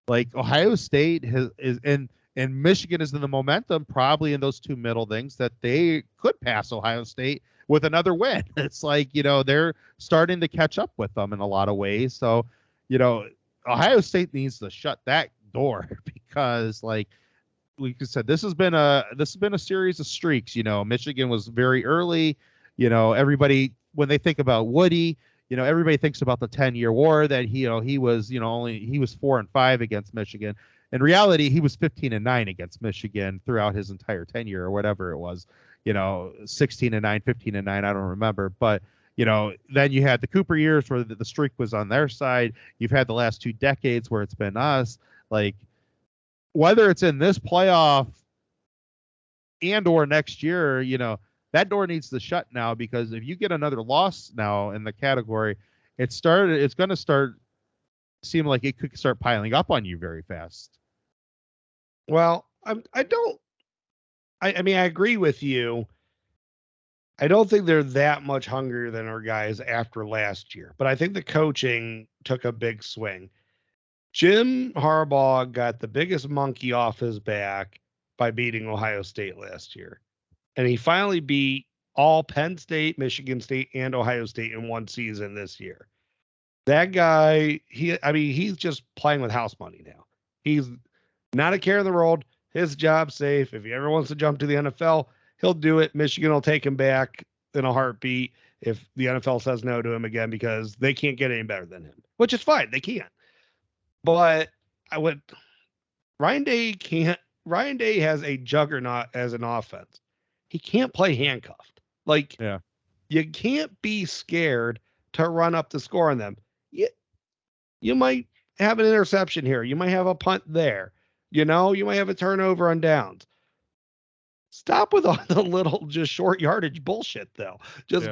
like, Ohio State is and Michigan is in the momentum probably in those 2 middle things that they could pass Ohio State with another win. It's like, they're starting to catch up with them in a lot of ways. So, Ohio State needs to shut that door because, like you said, this has been a series of streaks. Michigan was very early. Everybody, when they think about Woody, everybody thinks about the 10-year war that he was, he was 4-5 against Michigan. In reality, he was 15-9 against Michigan throughout his entire tenure or whatever it was, 16-9, 15-9, I don't remember. But, then you had the Cooper years where the streak was on their side. You've had the last 2 decades where it's been us. Like, whether it's in this playoff and or next year, that door needs to shut now, because if you get another loss now in the category, it's going to start seem like it could start piling up on you very fast. Well, I mean, I agree with you. I don't think they're that much hungrier than our guys after last year, but I think the coaching took a big swing. Jim Harbaugh got the biggest monkey off his back by beating Ohio State last year. And he finally beat all Penn State, Michigan State, and Ohio State in one season this year. That guy, he's just playing with house money now. He's not a care in the world. His job's safe. If he ever wants to jump to the NFL, he'll do it. Michigan will take him back in a heartbeat if the NFL says no to him again, because they can't get any better than him, which is fine. They can't. But Ryan Day has a juggernaut as an offense. He can't play handcuffed. Like, yeah, you can't be scared to run up the score on them. You might have an interception here. You might have a punt there. You might have a turnover on downs. Stop with all the little just short yardage bullshit, though. Just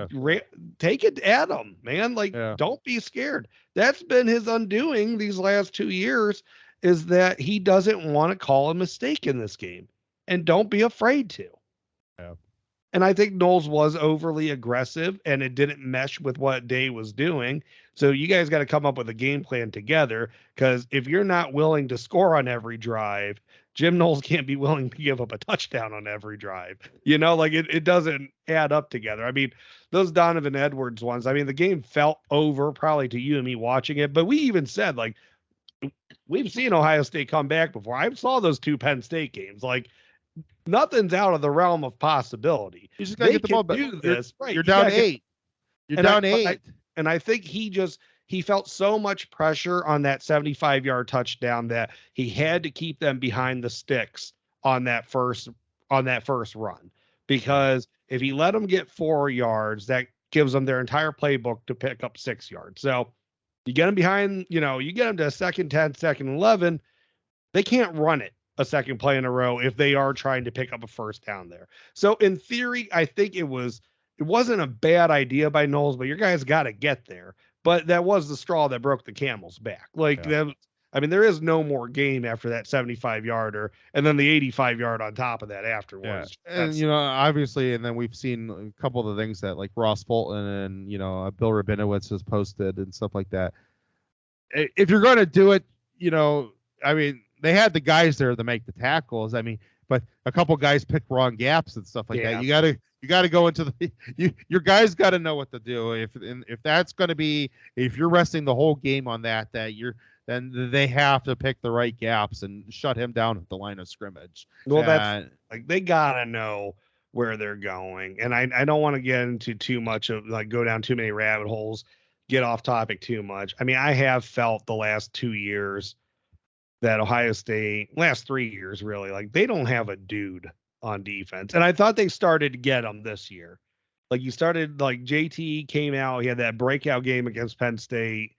take it at them, man. Like, don't be scared. That's been his undoing these last 2 years, is that he doesn't want to call a mistake in this game. And don't be afraid to. Yeah. And I think Knowles was overly aggressive, and it didn't mesh with what Day was doing. So you guys got to come up with a game plan together, because if you're not willing to score on every drive, Jim Knowles can't be willing to give up a touchdown on every drive. Like it doesn't add up together. I mean, those Donovan Edwards ones, the game felt over probably to you and me watching it, but we even said, like, we've seen Ohio State come back before. I saw those 2 Penn State games. Like, nothing's out of the realm of possibility. You just got to get the ball back. You're down 8. You're down 8. And I think he felt so much pressure on that 75-yard touchdown that he had to keep them behind the sticks on that first run, because if he let them get 4 yards, that gives them their entire playbook to pick up 6 yards. So you get them behind, you get them to second 10, second 11, they can't run it a second play in a row if they are trying to pick up a first down there. So in theory, I think it wasn't a bad idea by Knowles, but your guys got to get there. But that was the straw that broke the camel's back. There is no more game after that 75-yarder, and then the 85-yard on top of that afterwards. Yeah. And obviously, and then we've seen a couple of the things that, like, Ross Fulton and Bill Rabinowitz has posted and stuff like that. If you're going to do it, they had the guys there to make the tackles. But a couple guys picked wrong gaps and stuff like that. You got to go into your guys got to know what to do. If that's going to be, if you're resting the whole game on that then they have to pick the right gaps and shut him down at the line of scrimmage. Well, that's like, they got to know where they're going. And I don't want to get into too much of, like, go down too many rabbit holes, get off topic too much. I have felt the last 2 years that Ohio State, last 3 years really, like, they don't have a dude on defense. And I thought they started to get them this year. Like, JT came out, he had that breakout game against Penn State.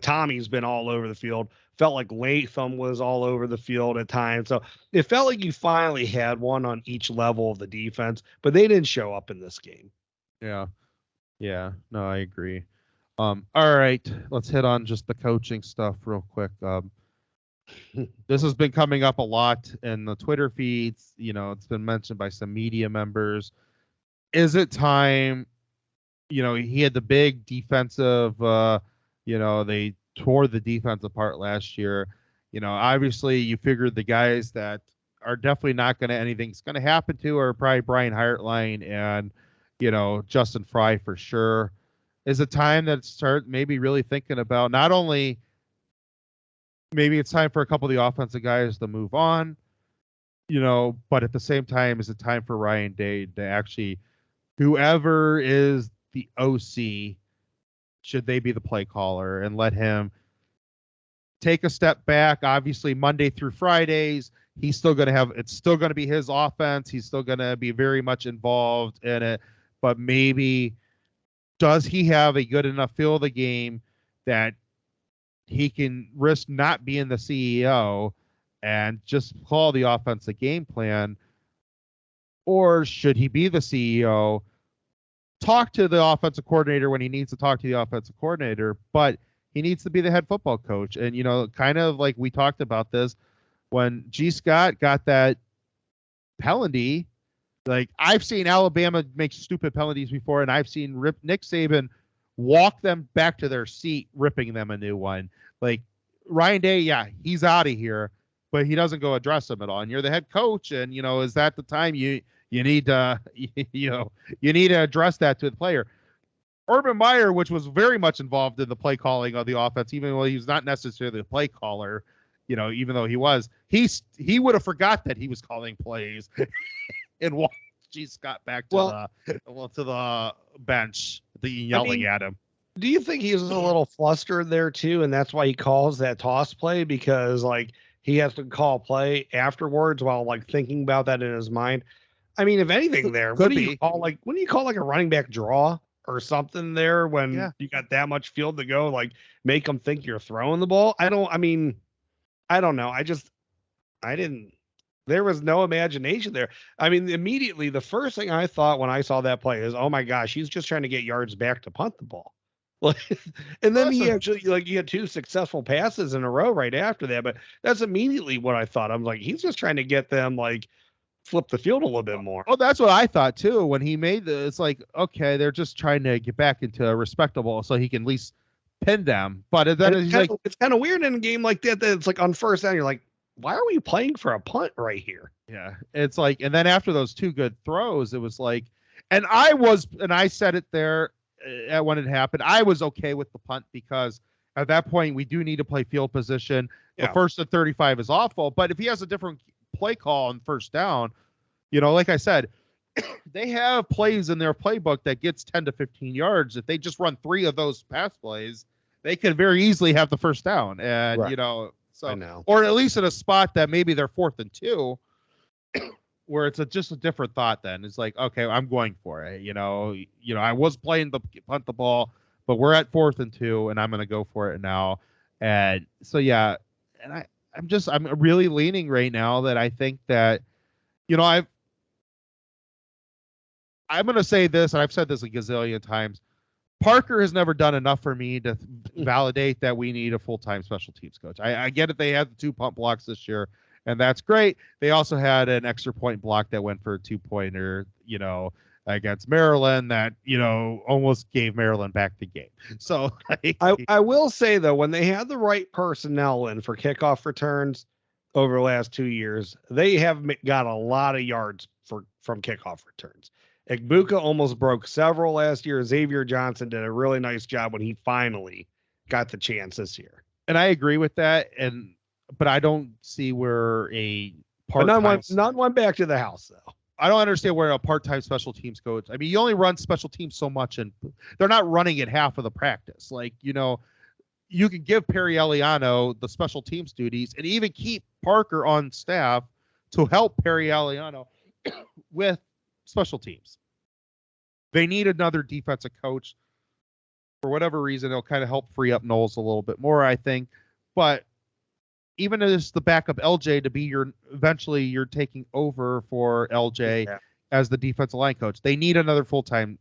Tommy's been all over the field. Felt like Latham was all over the field at times. So it felt like you finally had one on each level of the defense, but they didn't show up in this game. Yeah. Yeah. No, I agree. All right. Let's hit on just the coaching stuff real quick. This has been coming up a lot in the Twitter feeds. It's been mentioned by some media members. Is it time? He had the big defensive, they tore the defense apart last year. Obviously you figured the guys that are definitely not going to, anything's going to happen to are probably Brian Hartline and, Justin Fry for sure. Is it time that start maybe really thinking about not only, maybe it's time for a couple of the offensive guys to move on, but at the same time, is it time for Ryan Day to actually, whoever is the OC, should they be the play caller and let him take a step back? Obviously, Monday through Fridays, it's still going to be his offense. He's still going to be very much involved in it, but maybe does he have a good enough feel of the game that he can risk not being the CEO and just call the offensive game plan? Or should he be the CEO, talk to the offensive coordinator when he needs to talk to the offensive coordinator, but he needs to be the head football coach? And, kind of like we talked about this when G. Scott got that penalty. Like, I've seen Alabama make stupid penalties before, and I've seen Nick Saban walk them back to their seat, ripping them a new one. Like, Ryan Day, yeah, he's out of here, but he doesn't go address them at all. And you're the head coach, and, is that the time you need to, you need to address that to the player? Urban Meyer, which was very much involved in the play calling of the offense, even though he was not necessarily the play caller, even though he was, he would have forgot that he was calling plays and walked G. Scott back to the bench, yelling at him. Do you think he was a little flustered there too, and that's why he calls that toss play, because like he has to call play afterwards while like thinking about that in his mind? I mean, if anything, there Could what do be. you call like a running back draw or something there when you got that much field to go? Like make them think you're throwing the ball. I don't know. I didn't. There was no imagination there. I mean, immediately the first thing I thought when I saw that play is, oh my gosh, he's just trying to get yards back to punt the ball. And then he actually, he had 2 successful passes in a row right after that. But that's immediately what I thought. I'm like, he's just trying to get them like flip the field a little bit more. Oh, that's what I thought too. When he made it's like, okay, they're just trying to get back into a respectable so he can at least pin them. But then it's kind of weird in a game like that it's like on first down, you're like, why are we playing for a punt right here? Yeah. It's like, and then after those 2 good throws, it was like, and I said it there when it happened, I was okay with the punt because at that point we do need to play field position. The first and 35 is awful, but if he has a different play call on first down, like I said, they have plays in their playbook that gets 10 to 15 yards. If they just run 3 of those pass plays, they could very easily have the first down. And, so, I know. Or at least in a spot that maybe they're 4th and 2, where it's just a different thought. Then it's like, okay, I'm going for it. I was playing the punt the ball, but we're at 4th and 2 and I'm going to go for it now. And so, yeah. And I'm really leaning right now that I think that, I'm going to say this, and I've said this a gazillion times. Parker has never done enough for me to validate that we need a full-time special teams coach. I get it. They had the 2 punt blocks this year, and that's great. They also had an extra point block that went for a 2-pointer, against Maryland that, almost gave Maryland back the game. So I will say, though, when they had the right personnel in for kickoff returns over the last 2 years, they have got a lot of yards from kickoff returns. Egbuka almost broke several last year. Xavier Johnson did a really nice job when he finally got the chance this year. And I agree with that. But I don't see where a part-time... None went back to the house, though. I don't understand where a part-time special teams coach... I mean, you only run special teams so much, and they're not running it half of the practice. Like, you can give Perry Eliano the special teams duties and even keep Parker on staff to help Perry Eliano with special teams. They need another defensive coach. For whatever reason, it'll kind of help free up Knowles a little bit more, I think. But even as the backup LJ to be eventually you're taking over for LJ as the defensive line coach. They need another full-time,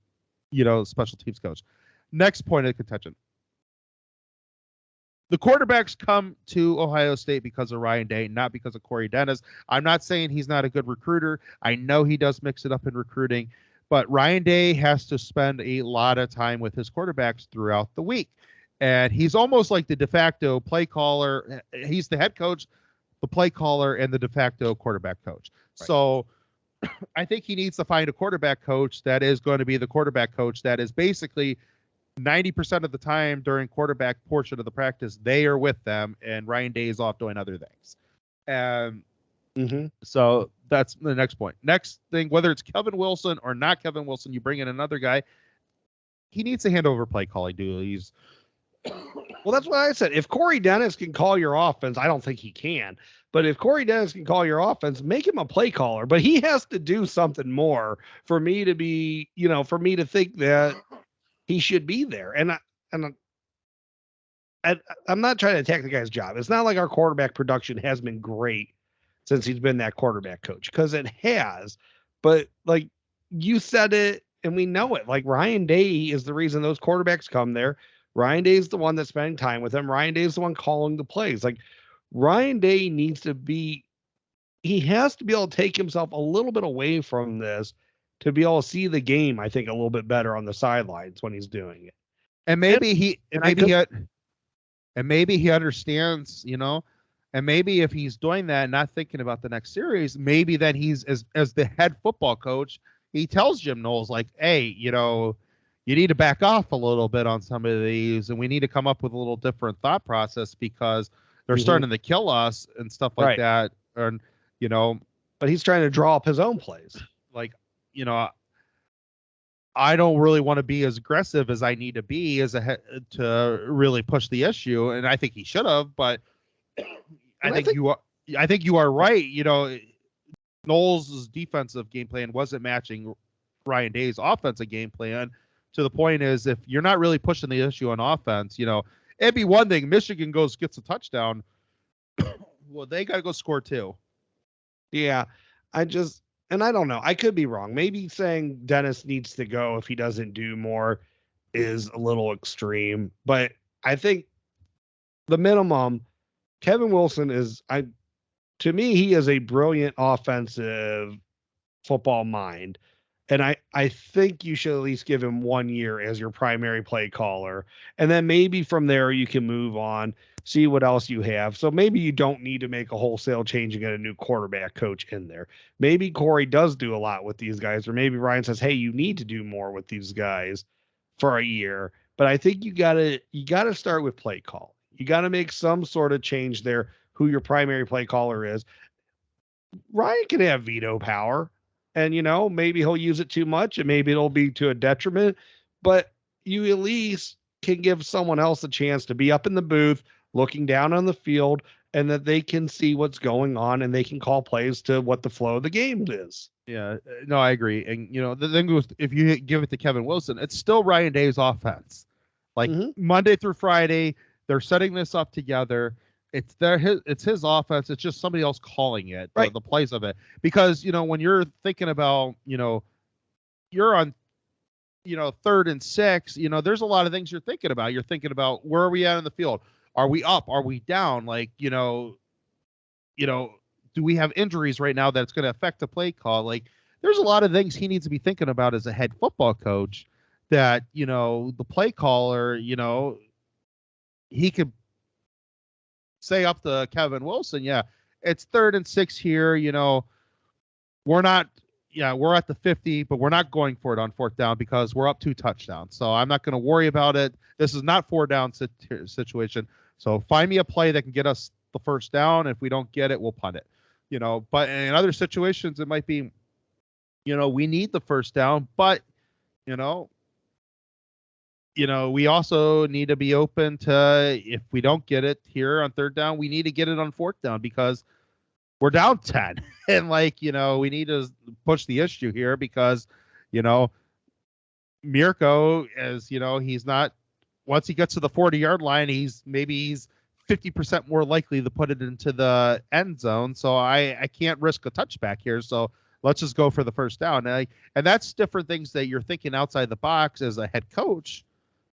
special teams coach. Next point of contention. The quarterbacks come to Ohio State because of Ryan Day, not because of Corey Dennis. I'm not saying he's not a good recruiter. I know he does mix it up in recruiting, but Ryan Day has to spend a lot of time with his quarterbacks throughout the week. And he's almost like the de facto play caller. He's the head coach, the play caller, and the de facto quarterback coach. Right. So I think he needs to find a quarterback coach that is going to be the quarterback coach that is basically 90% of the time during quarterback portion of the practice, they are with them, and Ryan Day is off doing other things. So that's the next point. Next thing, whether it's Kevin Wilson or not Kevin Wilson, you bring in another guy. he needs to hand over play calling duties. Well, that's what I said. If Corey Dennis can call your offense, I don't think he can. But if Corey Dennis can call your offense, make him a play caller. But he has to do something more for me to be, for me to think that he should be there. I'm not trying to attack the guy's job. It's not like our quarterback production has been great since he's been that quarterback coach, because it has. But like you said it, and we know it. Like Ryan Day is the reason those quarterbacks come there. Ryan Day is the one that's spending time with them. Ryan Day is the one calling the plays. Like Ryan Day needs to be. He has to be able to take himself a little bit away from this to be able to see the game, I think, a little bit better on the sidelines when he's doing it. And maybe he understands, and maybe if he's doing that and not thinking about the next series, maybe then he's as the head football coach, he tells Jim Knowles like, hey, you need to back off a little bit on some of these, and we need to come up with a little different thought process because they're starting to kill us and stuff like that. And but he's trying to draw up his own plays. Like, I don't really want to be as aggressive as I need to be to really push the issue, and I think he should have. But I think you are right. Knowles' defensive game plan wasn't matching Ryan Day's offensive game plan. To the point is, if you're not really pushing the issue on offense, it'd be one thing. Michigan gets a touchdown. Well, they got to go score 2. Yeah, I don't know. I could be wrong. Maybe saying Dennis needs to go if he doesn't do more is a little extreme. But I think the minimum, Kevin Wilson to me, he is a brilliant offensive football mind. And I think you should at least give him 1 year as your primary play caller. And then maybe from there you can move on, see what else you have. So maybe you don't need to make a wholesale change and get a new quarterback coach in there. Maybe Corey does do a lot with these guys, or maybe Ryan says, hey, you need to do more with these guys for a year. But I think you gotta start with play call. You got to make some sort of change there, who your primary play caller is. Ryan can have veto power. And, maybe he'll use it too much and maybe it'll be to a detriment, but you at least can give someone else a chance to be up in the booth, looking down on the field, and that they can see what's going on and they can call plays to what the flow of the game is. Yeah, no, I agree. And, the thing was, if you give it to Kevin Wilson, it's still Ryan Day's offense. Like Monday through Friday, they're setting this up together. It's his offense. It's just somebody else calling it, the plays of it. Because, when you're thinking about, you're on, 3rd and 6, there's a lot of things you're thinking about. You're thinking about, where are we at in the field? Are we up? Are we down? Like, do we have injuries right now that's going to affect the play call? Like, there's a lot of things he needs to be thinking about as a head football coach that, the play caller, he could say up to Kevin Wilson, yeah, it's 3rd and 6 here. We're not, we're at the 50, but we're not going for it on 4th down because we're up 2 touchdowns. So I'm not going to worry about it. This is not 4 down situation. So find me a play that can get us the 1st down. If we don't get it, we'll punt it. But in other situations, it might be, we need the 1st down, but, we also need to be open to, if we don't get it here on 3rd down, we need to get it on 4th down because we're down 10. And we need to push the issue here because, Mirko, as he's not, once he gets to the 40-yard line, he's 50% more likely to put it into the end zone. So I can't risk a touchback here. So let's just go for the 1st down. And that's different things that you're thinking outside the box as a head coach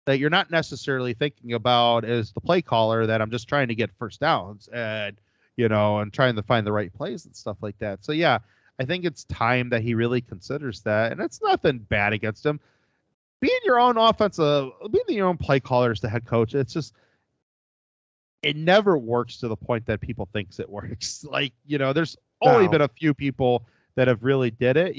that you're not necessarily thinking about as the play caller, that I'm just trying to get 1st downs and, and trying to find the right plays and stuff like that. So, yeah, I think it's time that he really considers that. And it's nothing bad against him. Being your own play caller as the head coach, it's just, it never works to the point that people thinks it works. Like, there's only been a few people that have really did it.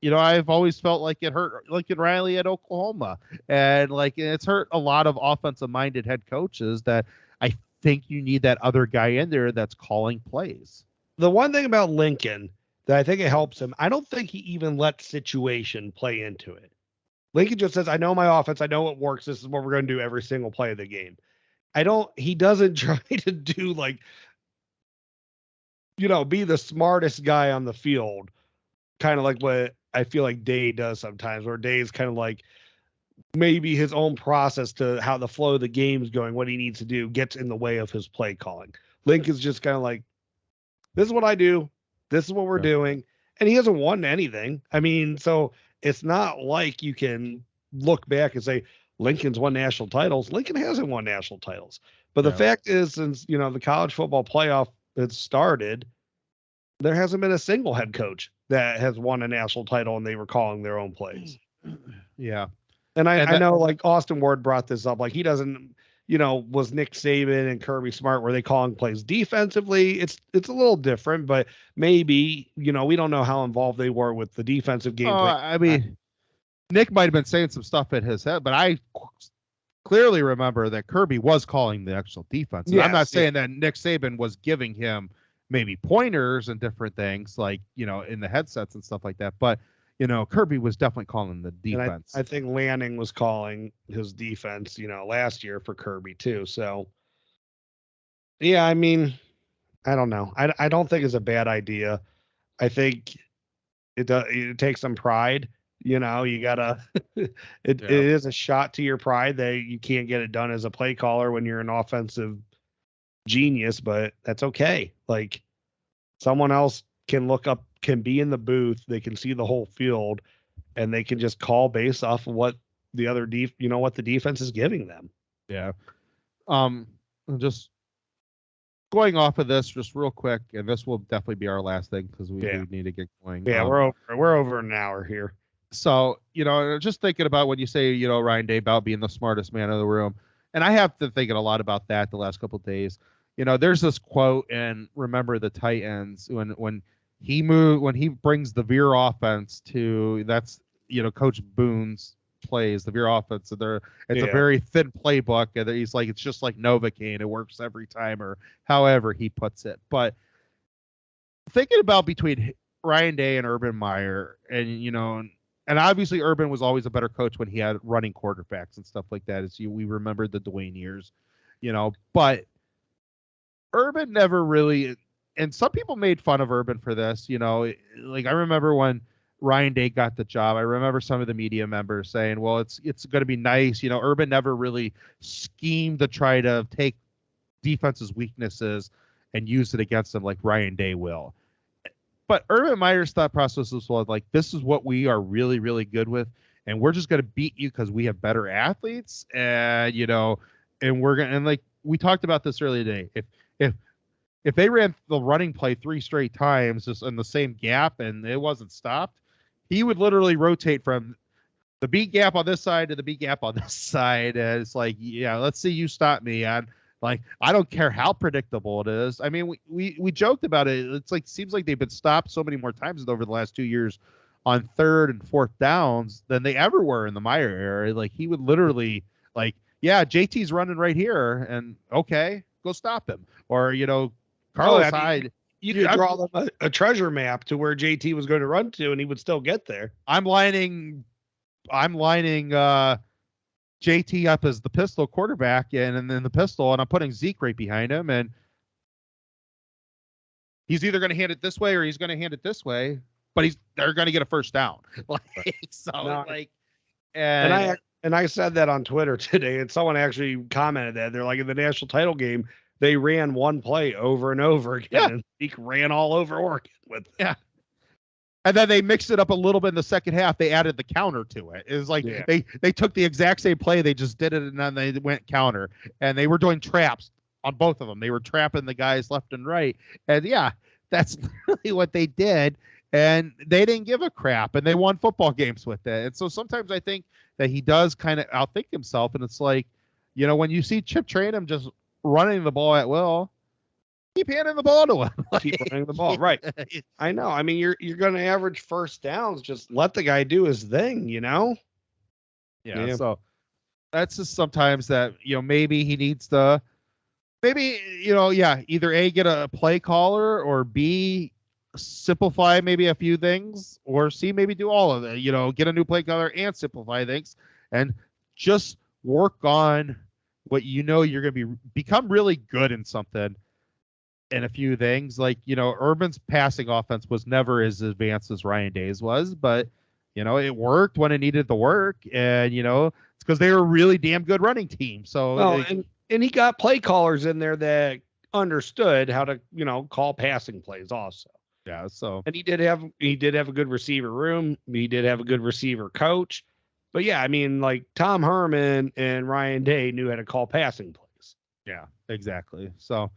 I've always felt like it hurt Lincoln Riley at Oklahoma, and it's hurt a lot of offensive-minded head coaches that I think you need that other guy in there that's calling plays. The one thing about Lincoln that I think it helps him, I don't think he even let situation play into it. Lincoln just says, I know my offense. I know what works. This is what we're going to do every single play of the game. He doesn't try to do like, be the smartest guy on the field. Kind of like what I feel like Day does sometimes, where Day is kind of like maybe his own process to how the flow of the game's going, what he needs to do gets in the way of his play calling. Lincoln's just kind of like, this is what I do. This is what we're doing. And he hasn't won anything. I mean, so it's not like you can look back and say Lincoln's won national titles. Lincoln hasn't won national titles. But the fact is, since, the college football playoff has started, there hasn't been a single head coach that has won a national title and they were calling their own plays. Yeah. And I know like Austin Ward brought this up. Like he doesn't, was Nick Saban and Kirby Smart, were they calling plays defensively? It's a little different, but maybe, we don't know how involved they were with the defensive game plan. I mean, Nick might have been saying some stuff in his head, but I clearly remember that Kirby was calling the actual defense. Yes, I'm not saying that Nick Saban was giving him maybe pointers and different things like, in the headsets and stuff like that. But, Kirby was definitely calling the defense. I think Lanning was calling his defense, last year for Kirby too. So, yeah, I mean, I don't know. I don't think it's a bad idea. I think it takes some pride. You gotta, it is a shot to your pride that you can't get it done as a play caller when you're an offensive genius, but that's okay. Like someone else can be in the booth, they can see the whole field, and they can just call based off of what the other what the defense is giving them. Yeah. Just going off of this just real quick, and this will definitely be our last thing because we need to get going. Yeah, we're over an hour here. So, just thinking about when you say, Ryan Day about being the smartest man in the room, and I have been thinking a lot about that the last couple of days. There's this quote, and remember the Titans when he brings the veer offense to, that's, Coach Boone's plays, the veer offense. It's a very thin playbook, and he's like, it's just like Novocaine, it works every time, or however he puts it. But thinking about between Ryan Day and Urban Meyer, and obviously Urban was always a better coach when he had running quarterbacks and stuff like that. We remember the Dwayne years, but Urban never really, and some people made fun of Urban for this, like I remember when Ryan Day got the job, I remember some of the media members saying, well, it's going to be nice. Urban never really schemed to try to take defense's weaknesses and use it against them like Ryan Day will. But Urban Meyer's thought process was like, this is what we are really, really good with, and we're just going to beat you because we have better athletes, and and we're going, and like we talked about this earlier today, if they ran the running play 3 straight times just in the same gap and it wasn't stopped, he would literally rotate from the B gap on this side to the B gap on this side, and it's like, yeah, let's see you stop me. And like, I don't care how predictable it is. I mean, we joked about it. It's like, seems like they've been stopped so many more times over the last 2 years on 3rd and 4th downs than they ever were in the Meyer era. Like, he would literally like, yeah, JT's running right here, and okay, go stop him. Or, Carlos Hyde. You could draw them a treasure map to where JT was going to run to, and he would still get there. I'm lining JT up as the pistol quarterback, and then the pistol, and I'm putting Zeke right behind him, and he's either going to hand it this way or he's going to hand it this way, but they're going to get a first down. And I said that on Twitter today, and someone actually commented that they're like, in the national title game, they ran one play over and over again. Yeah. And Zeke ran all over Oregon with it. Yeah. And then they mixed it up a little bit in the second half. They added the counter to it. It was like they took the exact same play, they just did it, and then they went counter. And they were doing traps on both of them. They were trapping the guys left and right. And yeah, that's literally what they did. And they didn't give a crap, and they won football games with it. And so sometimes I think that he does kind of outthink himself. And it's like, when you see Chip Trayanum just running the ball at will, keep handing the ball to him. Keep running the ball, right? I know. I mean, you're going to average first downs. Just let the guy do his thing, Yeah. So that's just sometimes that maybe he needs to, either A, get a play caller, or B, simplify maybe a few things, or C, maybe do all of it. Get a new play caller and simplify things, and just work on what you're going to become really good in something. And a few things like, Urban's passing offense was never as advanced as Ryan Day's was, but it worked when it needed to work, and it's because they were a really damn good running team. So Well, and he got play callers in there that understood how to, call passing plays also. yeah, so And he did have a good receiver room. He did have a good receiver coach. But yeah, I mean, like Tom Herman and Ryan Day knew how to call passing plays. yeah, exactly. So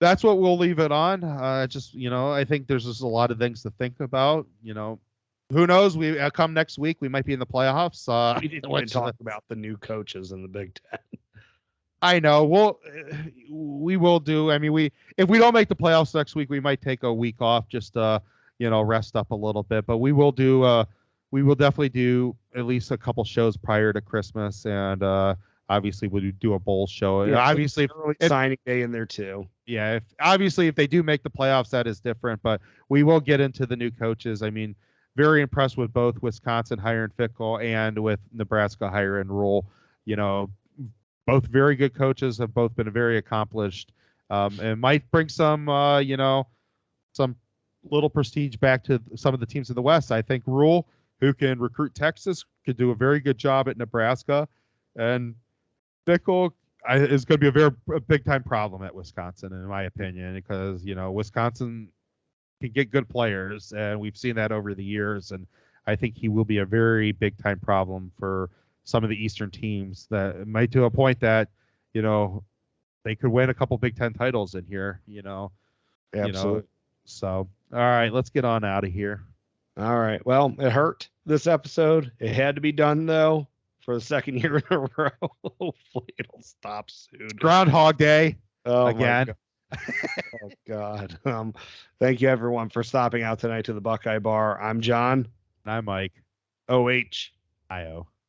that's what we'll leave it on. Just I think there's just a lot of things to think about. Who knows? We come next week, we might be in the playoffs. We didn't even talk about the new coaches in the Big Ten. I know. Well, we will do. I mean, if we don't make the playoffs next week, we might take a week off just rest up a little bit. But we will do. We will definitely do at least a couple shows prior to Christmas, and obviously we'll do a bowl show. Yeah, obviously, early signing day in there too. Yeah, if they do make the playoffs, that is different. But we will get into the new coaches. I mean, very impressed with both Wisconsin hiring Fickle and with Nebraska hiring Rule. Both very good coaches, have both been very accomplished, and might bring some some little prestige back to some of the teams in the West. I think Rule, who can recruit Texas, could do a very good job at Nebraska, and Fickle is going to be a big time problem at Wisconsin, in my opinion, because Wisconsin can get good players, and we've seen that over the years. And I think he will be a very big time problem for some of the Eastern teams that might, to a point that they could win a couple Big Ten titles in here. Absolutely. So all right, let's get on out of here. All right. Well, it hurt this episode. It had to be done though. For the second year in a row. Hopefully it'll stop soon. Groundhog Day again. Oh God. Thank you everyone for stopping out tonight to the Buckeye Bar. I'm John. And I'm Mike. OH. IO.